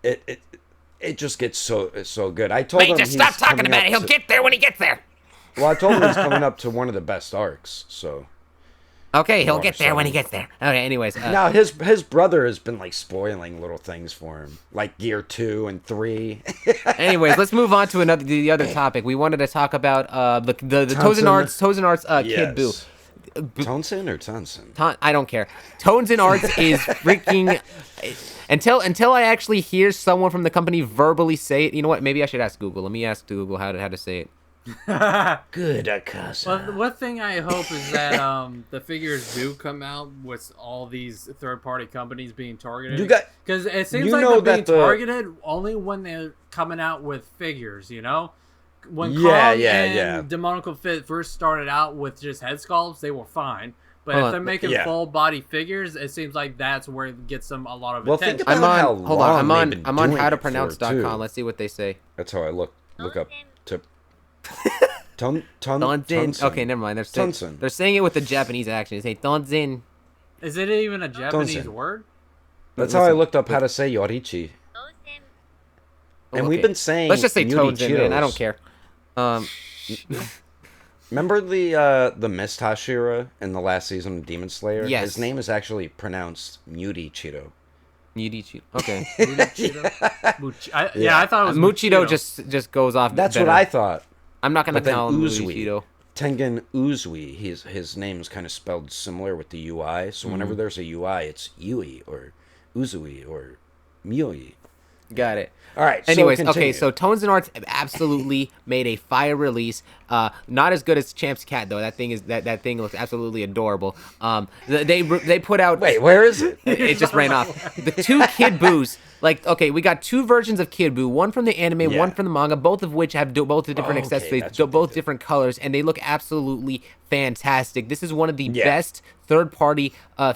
It just gets so good. I told him just he's stop talking coming about up it. He'll to- get there when he gets there. Well, I told him he's coming up to one of the best arcs. So Okay, he'll Or get there when he something. gets there. Okay. Anyways, now his brother has been like spoiling little things for him, like Gear 2 and 3. let's move on to the other topic. We wanted to talk about the Tozen Arts Kid Buu. Tonson or Tonson? I don't care. Tones and Arts is freaking until I actually hear someone from the company verbally say it. You know what? Maybe I should ask Google. Let me ask Google how to say it. Good, Akasa. Well, one thing I hope is that the figures do come out with all these third-party companies being targeted. Because it seems you like know they're being that the- targeted only when they're coming out with figures. When Yeah, Kong yeah, and yeah. Demonical Fit first started out with just head sculpts, they were fine. But Hold if on. they're making Yeah. full body figures, it seems like that's where it gets them a lot of Well, attention. think about how long they've been I'm on doing it for, howtopronounce.com. too. Let's see what they say. That's how I look up to Tonson. Okay, never mind. Tonson. They're saying it with the Japanese accent. They say Tonson. Is it even a Japanese Tonsen. word? That's how I looked up how to say Yorichi. And we've been saying Let's just say Tonson, man. I don't Yurichiros. care. Remember the Mist Hashira in the last season of Demon Slayer? Yes. His name is actually pronounced Murichiro. Mudichi. Okay. Yeah, I thought it was Muchido just goes off. That's better. what I thought. I'm not gonna But then call him Uzui, Muchido. Tengen Uzui, his name is kind of spelled similar with the UI. So whenever there's a UI, it's Yui or Uzui or Mui. Got it. All right. Anyways, so okay, continue. so Tones and Arts absolutely made a fire release. Not as good as Champ's cat though. That thing looks absolutely adorable. They put out. Wait, where is it? It just ran off. The two Kid Boos. Like, okay, we got two versions of Kid Boo, one from the anime, one from the manga, both of which have both the different accessories, both different colors, and they look absolutely fantastic. This is one of the best third-party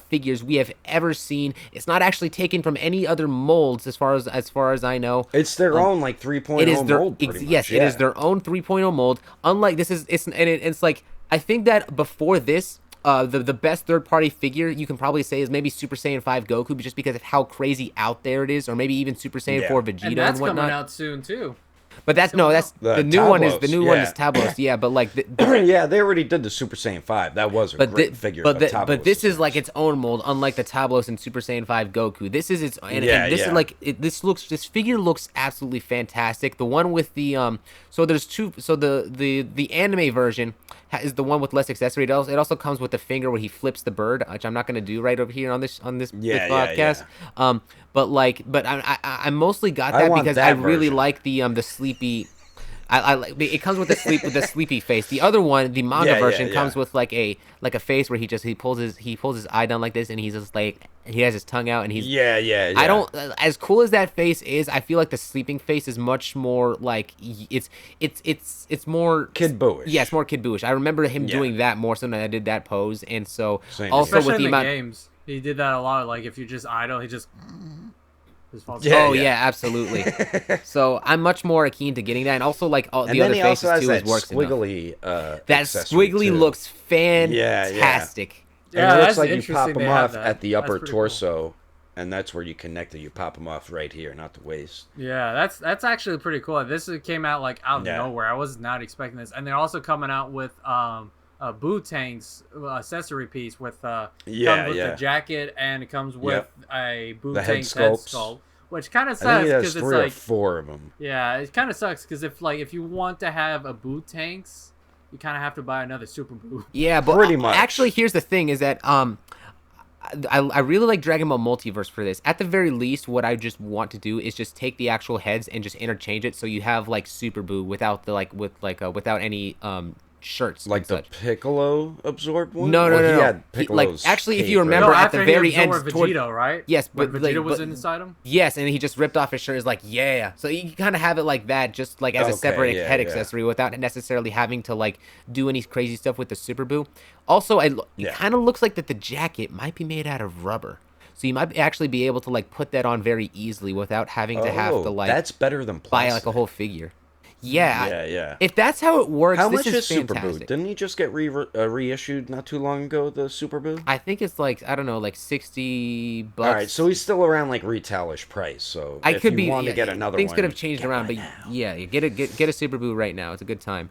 figures we have ever seen. It's not actually taken from any other molds, as far as I know. It's their own like 3.0 mold. Yes, it is their own 3.0 mold. Unlike this it's like I think that before this. The best third-party figure you can probably say is maybe Super Saiyan 5 Goku, just because of how crazy out there it is, or maybe even Super Saiyan 4 Vegeta and that's whatnot. coming out soon too. But that's the new one is Tablos. Yeah, but like yeah, they already did the Super Saiyan 5. That was a great figure. But this is like its own mold, unlike the Tablos and Super Saiyan 5 Goku. This is its is like this figure looks absolutely fantastic. The one with the the anime version is the one with less accessory. It also comes with the finger where he flips the bird, which I'm not going to do right over here on this podcast. But I mostly got that because I really like the sleepy. It comes with the sleepy face. The other one, the manga version, comes with like a face where he pulls his eye down like this, and he's just like he has his tongue out, and he's I don't as cool as that face is. I feel like the sleeping face is much more like it's more Kid Boo-ish. Yeah, it's more Kid Boo-ish. I remember him doing that more so than I did that pose, and so also especially with the amount games, he did that a lot. Like if you just idle, he just. Yeah, absolutely. So I'm much more keen to getting that, and also like all the other faces too is works squiggly. That squiggly looks fantastic. Yeah, it looks like you pop them off at the upper torso, cool. And that's where you connect it. You pop them off right here, not the waist. Yeah, that's actually pretty cool. This came out like out of nowhere. I was not expecting this, and they're also coming out with Boo Tank's accessory piece with comes with the jacket, and it comes with a Boo Tank's head sculpt, which kind of sucks because it's like 4 of them. Yeah, it kind of sucks because if you want to have a Boo Tanks, you kind of have to buy another Super Boo. Yeah, but pretty much. Actually, here's the thing: is that I really like Dragon Ball Multiverse for this. At the very least, what I just want to do is just take the actual heads and just interchange it, so you have like Super Boo without the without any shirts, like the Piccolo absorbed one. No. Actually, if you remember at the very end, Vegeta, right? Yes, but Vegeta was inside him. Yes, and he just ripped off his shirt. Is like, so you can kind of have it like that, just like as a separate head accessory, without necessarily having to like do any crazy stuff with the Super Boo. Also, it kind of looks like that the jacket might be made out of rubber. So you might actually be able to like put that on very easily without having to have to like. That's better than plastic. Buy like a whole figure. Yeah. If that's how it works, how much is Super fantastic. Boo? Didn't he just get reissued not too long ago? The Super Boo? I think it's like I don't know, like $60. All right, so he's still around like retailish price. So if you want to get another things one, could have changed around, but you get a Super Boo right now. It's a good time.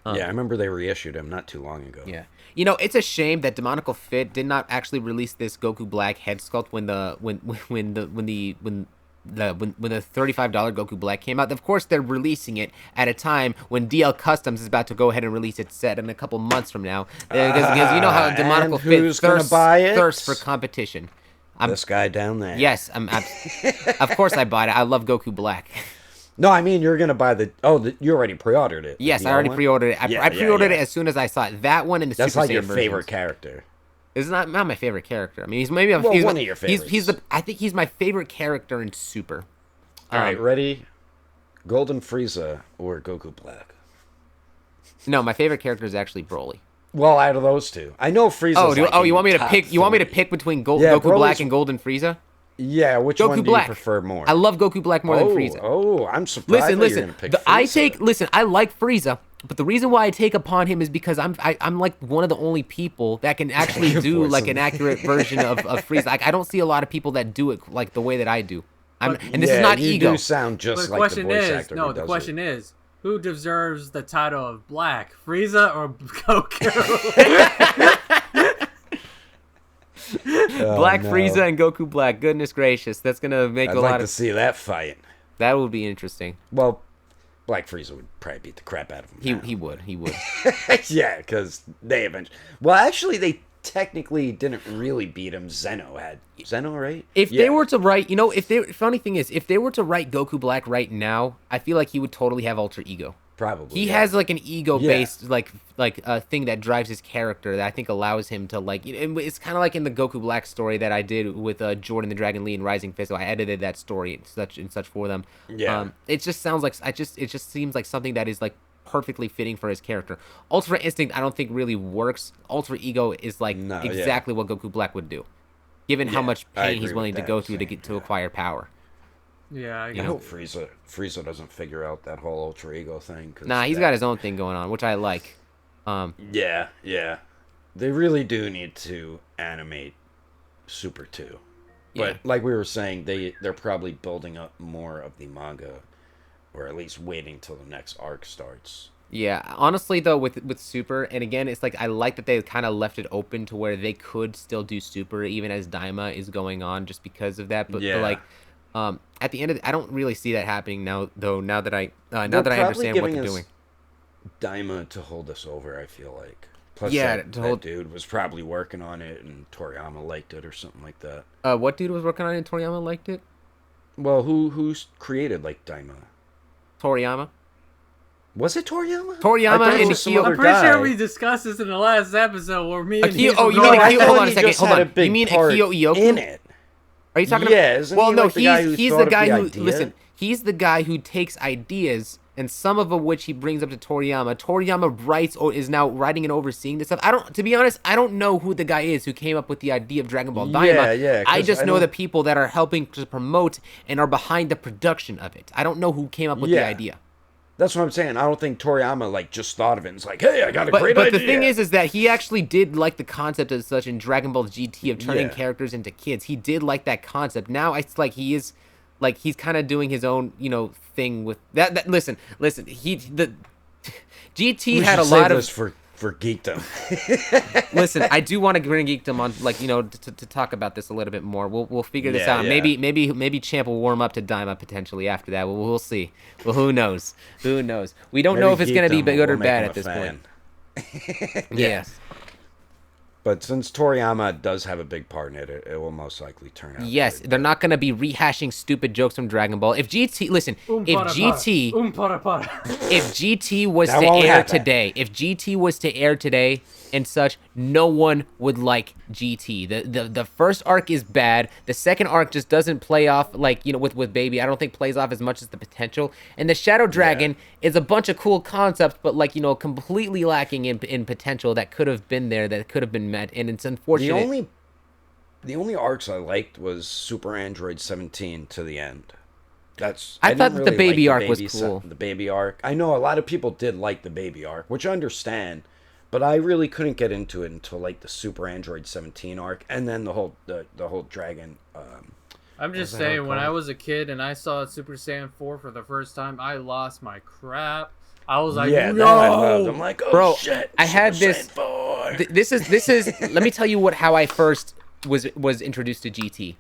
Yeah, I remember they reissued him not too long ago. Yeah, it's a shame that Demonical Fit did not actually release this Goku Black head sculpt when the $35 Goku Black came out. Of course, they're releasing it at a time when DL Customs is about to go ahead and release its set in a couple months from now. Because you know how Demonical Fit thirsts for competition. This guy down there. Yes, of course I bought it. I love Goku Black. No, I mean, you're going to buy you already pre-ordered it. Yes, I already pre-ordered it. I pre-ordered it as soon as I saw it. That one and the Super Saiyan That's like your versions. favorite character. It's not my favorite character. I mean, he's maybe he's one of your favorites. I think he's my favorite character in Super. All right, ready? Golden Frieza or Goku Black? No, my favorite character is actually Broly. Well, out of those two, I know Frieza. You want me to pick? You want me to pick between Goku Black and Golden Frieza? Yeah, which one do you prefer more? I love Goku Black more than Frieza. Oh, I'm surprised. Listen. You're gonna pick Frieza. I like Frieza, but the reason why I take upon him is because I'm like one of the only people that can actually do like an accurate version of Frieza. Like I don't see a lot of people that do it like the way that I do. And this is not ego. You do sound just like the voice actor. No, the question is, who deserves the title of Black, Frieza or Goku? Black Frieza and Goku Black. Goodness gracious, that's gonna make I'd a lot of. I'd like to see that fight. That would be interesting. Well, Black Frieza would probably beat the crap out of him. He would. Yeah, because they eventually. Well, actually, they technically didn't really beat him. Zeno, right? If they were to write, funny thing is, if they were to write Goku Black right now, I feel like he would totally have alter ego. Probably. He yeah. has like an ego-based like thing that drives his character that I think allows him to like. It's kind of like in the Goku Black story that I did with Jordan the Dragon Lee and Rising Fist. So I edited that story and such for them. Yeah. It just sounds like it just seems like something that is like perfectly fitting for his character. Ultra Instinct I don't think really works. Ultra Ego is like exactly what Goku Black would do, given how much pain he's willing to go through to acquire power. Yeah, I hope Frieza doesn't figure out that whole Ultra Ego thing. Nah, he's got his own thing going on, which I like. Yeah. They really do need to animate Super 2. But like we were saying, they're probably building up more of the manga, or at least waiting till the next arc starts. Yeah, honestly though, with Super, and again, it's like I like that they kind of left it open to where they could still do Super even as Daima is going on, just because of that. But like, at the end of I don't really see that happening now, though. Now that I understand what they're doing, Daima to hold us over, I feel like. Plus, that dude was probably working on it, and Toriyama liked it or something like that. What dude was working on it and Toriyama liked it? Well, who created like Daima? Toriyama. Was it Toriyama? Toriyama and Akio. I'm pretty sure we discussed this in the last episode where me and Akio. Oh, you mean Akio? Hold on a second. Hold on. You mean Akio Ioku? In it. Are you talking about? Well, no. He's the guy who. Idea? Listen. He's the guy who takes ideas, and some of which he brings up to Toriyama. Toriyama writes or is now writing and overseeing this stuff. To be honest, I don't know who the guy is who came up with the idea of Dragon Ball Daima. Yeah. I just know the people that are helping to promote and are behind the production of it. I don't know who came up with the idea. That's what I'm saying. I don't think Toriyama like just thought of it and was like, "Hey, I got a great idea." But the thing is that he actually did like the concept as such in Dragon Ball GT of turning characters into kids. He did like that concept. Now it's like he's kind of doing his own, thing with that. Listen. The GT had a lot of for geekdom. Listen, I do want to bring geekdom on, to talk about this a little bit more. We'll figure this out. Yeah. Maybe Champ will warm up to Daima potentially after that. We'll see. Well, who knows? We don't know if it's gonna be good or bad at this point. Yes. But since Toriyama does have a big part in it, it will most likely turn out. Yes, they're not going to be rehashing stupid jokes from Dragon Ball. If GT, listen, if GT was to air today and such, no one would like GT. The first arc is bad. The second arc just doesn't play off with Baby. I don't think plays off as much as the potential. And the Shadow Dragon is a bunch of cool concepts, but completely lacking in potential that could have been there, that could have been met. And it's unfortunate. The only arcs I liked was Super Android 17 to the end. I thought that the baby arc was cool. The baby arc. I know a lot of people did like the baby arc, which I understand. But I really couldn't get into it until the Super Android 17 arc, and then the whole Dragon. I'm just saying, when I was a kid and I saw Super Saiyan 4 for the first time, I lost my crap. I was like, no! That I loved. I'm like, oh bro, shit! I had Super this. Saiyan 4. This is. Let me tell you how I first was introduced to GT.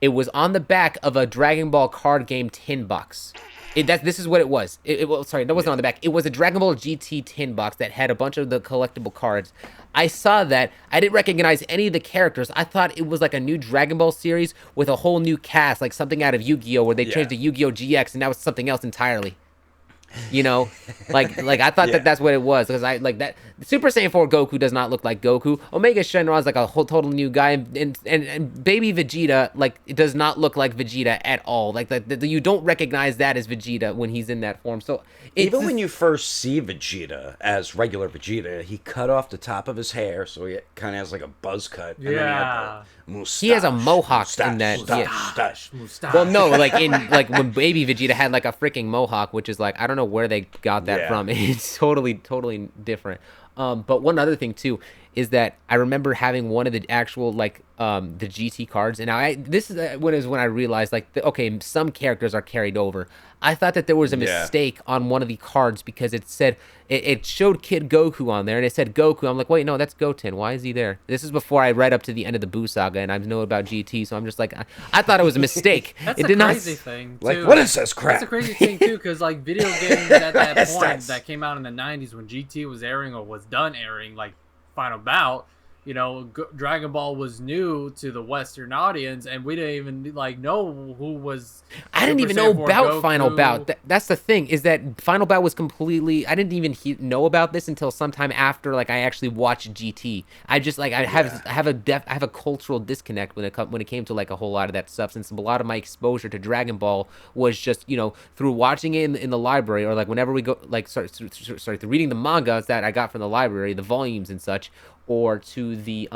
It was on the back of a Dragon Ball card game tin box. This is what it was. Sorry, that wasn't on the back. It was a Dragon Ball GT tin box that had a bunch of the collectible cards. I saw that. I didn't recognize any of the characters. I thought it was like a new Dragon Ball series with a whole new cast, like something out of Yu-Gi-Oh! Where they changed to Yu-Gi-Oh! GX, and that was something else entirely. I thought that's what it was, because I like that. Super Saiyan 4 Goku does not look like Goku. Omega Shenron is like a whole total new guy, and baby Vegeta it does not look like Vegeta at all. You don't recognize that as Vegeta when he's in that form. So even when you first see Vegeta as regular Vegeta, he cut off the top of his hair, so he kind of has like a buzz cut. And then he had the mustache. He has a mohawk in that. Mustache. Well, no, when baby Vegeta had like a freaking mohawk, which is I don't know where they got that from. It's totally different. But one other thing too is that I remember having one of the actual the GT cards, and this is when I realized okay, some characters are carried over. I thought that there was a mistake on one of the cards because it said it showed Kid Goku on there, and it said Goku. I'm like, wait, no, that's Goten. Why is he there? This is before I read up to the end of the Buu saga, and I know about GT, so I'm just like, I thought it was a mistake. That's it a crazy thing. Too. What is this crap? That's a crazy thing too, because video games at that point that came out in the '90s when GT was airing or was done airing, Final Bout, Dragon Ball was new to the Western audience, and we didn't even like know who was. I didn't even know about Final Bout. That's the thing, is that Final Bout was completely. I didn't even know about this until sometime after, like, I actually watched GT. I just like I have a cultural disconnect when it came to like a whole lot of that stuff, since a lot of my exposure to Dragon Ball was just through watching it in the library, or like whenever we go like through reading the mangas that I got from the library, the volumes and such. Or to the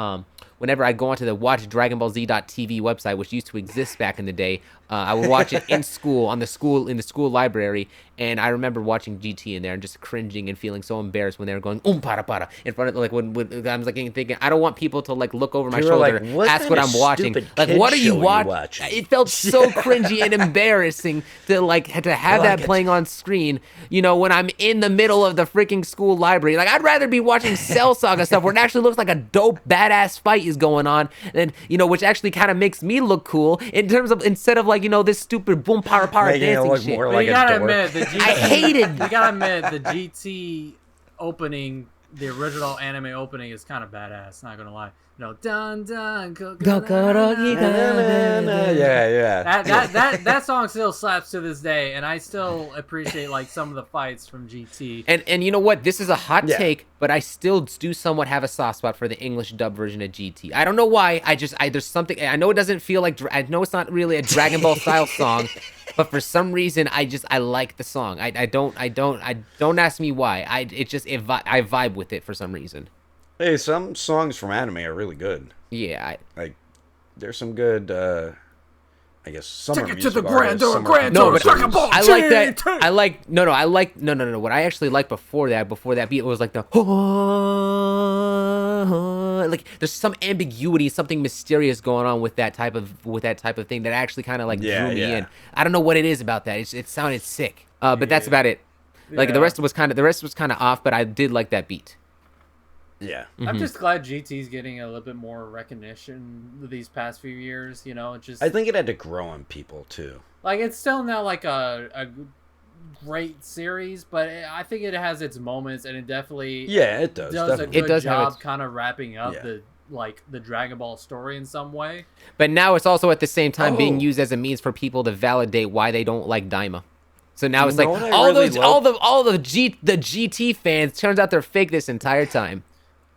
whenever I go onto the watchdragonballz.tv website, which used to exist back in the day, I would watch it in school in the school library, and I remember watching GT in there and just cringing and feeling so embarrassed when they were going para para in front of, like, when I was like thinking, I don't want people to like look over my shoulder, like, ask what I'm watching, like, what are you watching? It felt so cringy and embarrassing to have that playing on screen, when I'm in the middle of the freaking school library. Like, I'd rather be watching Cell Saga stuff where it actually looks like a dope badass fight is going on, and which actually kind of makes me look cool in terms of, instead of like this stupid boom para para dancing shit. More like you gotta admit, the GT, I hated. You gotta admit, the GT opening, the original anime opening, is kind of badass. Not gonna lie. Dun dun yeah. That song still slaps to this day, and I still appreciate like some of the fights from GT. And you know what? This is a hot take, but I still do somewhat have a soft spot for the English dub version of GT. I don't know why. There's something. I know it doesn't feel like. I know it's not really a Dragon Ball style song, but for some reason I like the song. I don't ask me why. I vibe with it for some reason. Hey, some songs from anime are really good. Yeah, there's some good, I guess, summer Take it music to the artists, grandeur, summer grandeur, composers. Dragon Ball. I like that. I like no. What I actually like before that beat was like the like there's some ambiguity, something mysterious going on with that type of thing that actually kind of like drew me in. I don't know what it is about that. It sounded sick. But that's about it. Like the rest was kind of off, but I did like that beat. Yeah. I'm just glad GT's getting a little bit more recognition these past few years. I think it had to grow on people too. Like, it's still not like a great series, but I think it has its moments, and it definitely it does a good job have kind of wrapping up the Dragon Ball story in some way. But now it's also at the same time being used as a means for people to validate why they don't like Daima. So now it's like all the GT fans, turns out they're fake this entire time.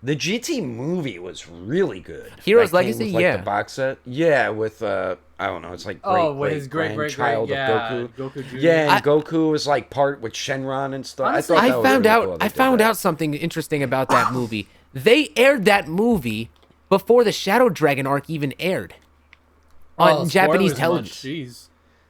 The GT movie was really good. Heroes Legacy, with, the box set. Yeah, with I don't know, it's like his great grandchild of Goku Jr. Yeah, and Goku was like part with Shenron and stuff. Honestly, I found out something interesting about that movie. They aired that movie before the Shadow Dragon arc even aired on Japanese television. Jeez.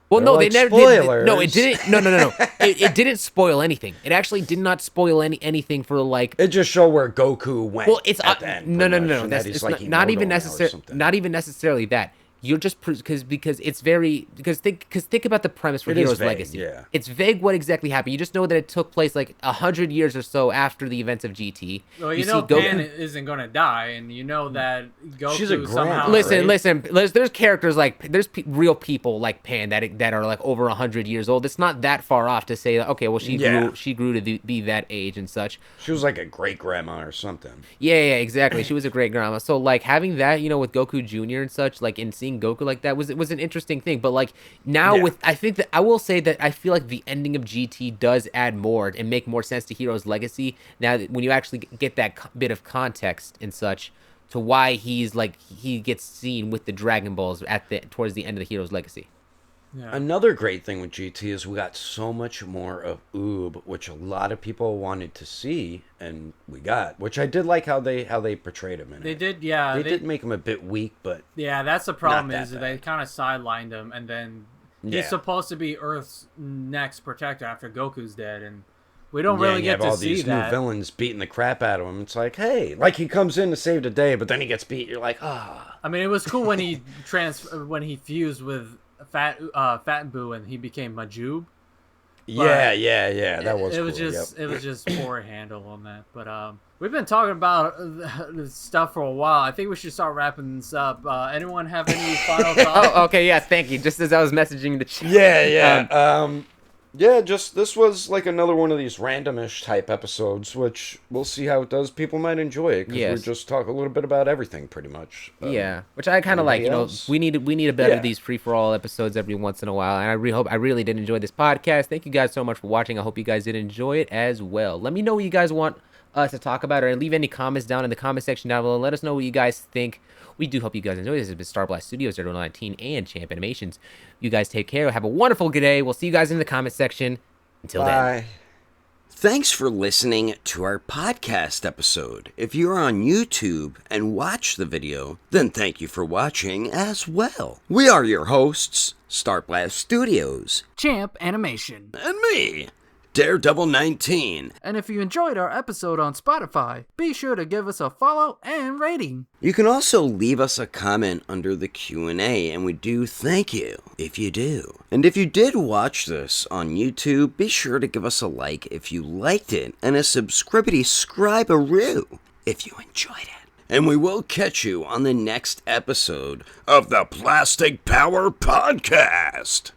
Well, no, they never spoilers. did. No, it didn't. No. It didn't spoil anything. It actually did not spoil anything for like. It just showed where Goku went. Well, it's at the end, no. That's not even necessarily. Not even necessarily that. You're just because it's very think about the premise for Heroes Legacy. Yeah. It's vague what exactly happened. You just know that it took place like 100 years or so after the events of GT. Well, Pan isn't gonna die, and you know that Goku She's a somehow. Listen. There's characters like real people like Pan that are like over 100 years old. It's not that far off to say that okay, well she grew to be that age and such. She was like a great grandma or something. Yeah, exactly. She was a great grandma. So like having that, with Goku Jr. and such, like in seeing Goku like that was an interesting thing. But like now I think that I will say that I feel like the ending of GT does add more and make more sense to Heroes Legacy now that when you actually get that bit of context and such to why he gets seen with the Dragon Balls towards the end of the Heroes Legacy. Yeah. Another great thing with GT is we got so much more of Oob, which a lot of people wanted to see, and we got. Which I did like how they portrayed him in it. They did, yeah. They did make him a bit weak, but that's the problem not is that they bad. kind of sidelined him, and then he's supposed to be Earth's next protector after Goku's dead, and we don't really get to all see these that. new villains beating the crap out of him. It's like, hey, like he comes in to save the day, but then he gets beat. You're like, ah. I mean, it was cool when he fused with Fat Boo and he became Majub. Yeah. That was. It was cool. it was just poor handle on that. But we've been talking about this stuff for a while. I think we should start wrapping this up. Anyone have any final thoughts? Oh, okay, yeah, thank you. Just as I was messaging the chat. Yeah. yeah, just this was like another one of these randomish type episodes, which we'll see how it does. People might enjoy it because we Yes. just talk a little bit about everything, pretty much. Yeah, which I kind of like. anybody else? We need a better Yeah. these free for all episodes every once in a while. And I really did enjoy this podcast. Thank you guys so much for watching. I hope you guys did enjoy it as well. Let me know what you guys want us to talk about, or leave any comments down in the comment section down below. Let us know what you guys think. We do hope you guys enjoy this. This has been Starblast Studios 019 and Champ Animations. You guys take care. Have a wonderful good day. We'll see you guys in the comment section. Until then. Bye. Thanks for listening to our podcast episode. If you're on YouTube and watch the video, then thank you for watching as well. We are your hosts, Starblast Studios, Champ Animation. and me, Daredevil 19. And if you enjoyed our episode on Spotify, be sure to give us a follow and rating. You can also leave us a comment under the Q&A, and we do thank you if you do. And if you did watch this on YouTube, be sure to give us a like if you liked it, and a subscribe-a-roo if you enjoyed it. And we will catch you on the next episode of the Plastic Power Podcast.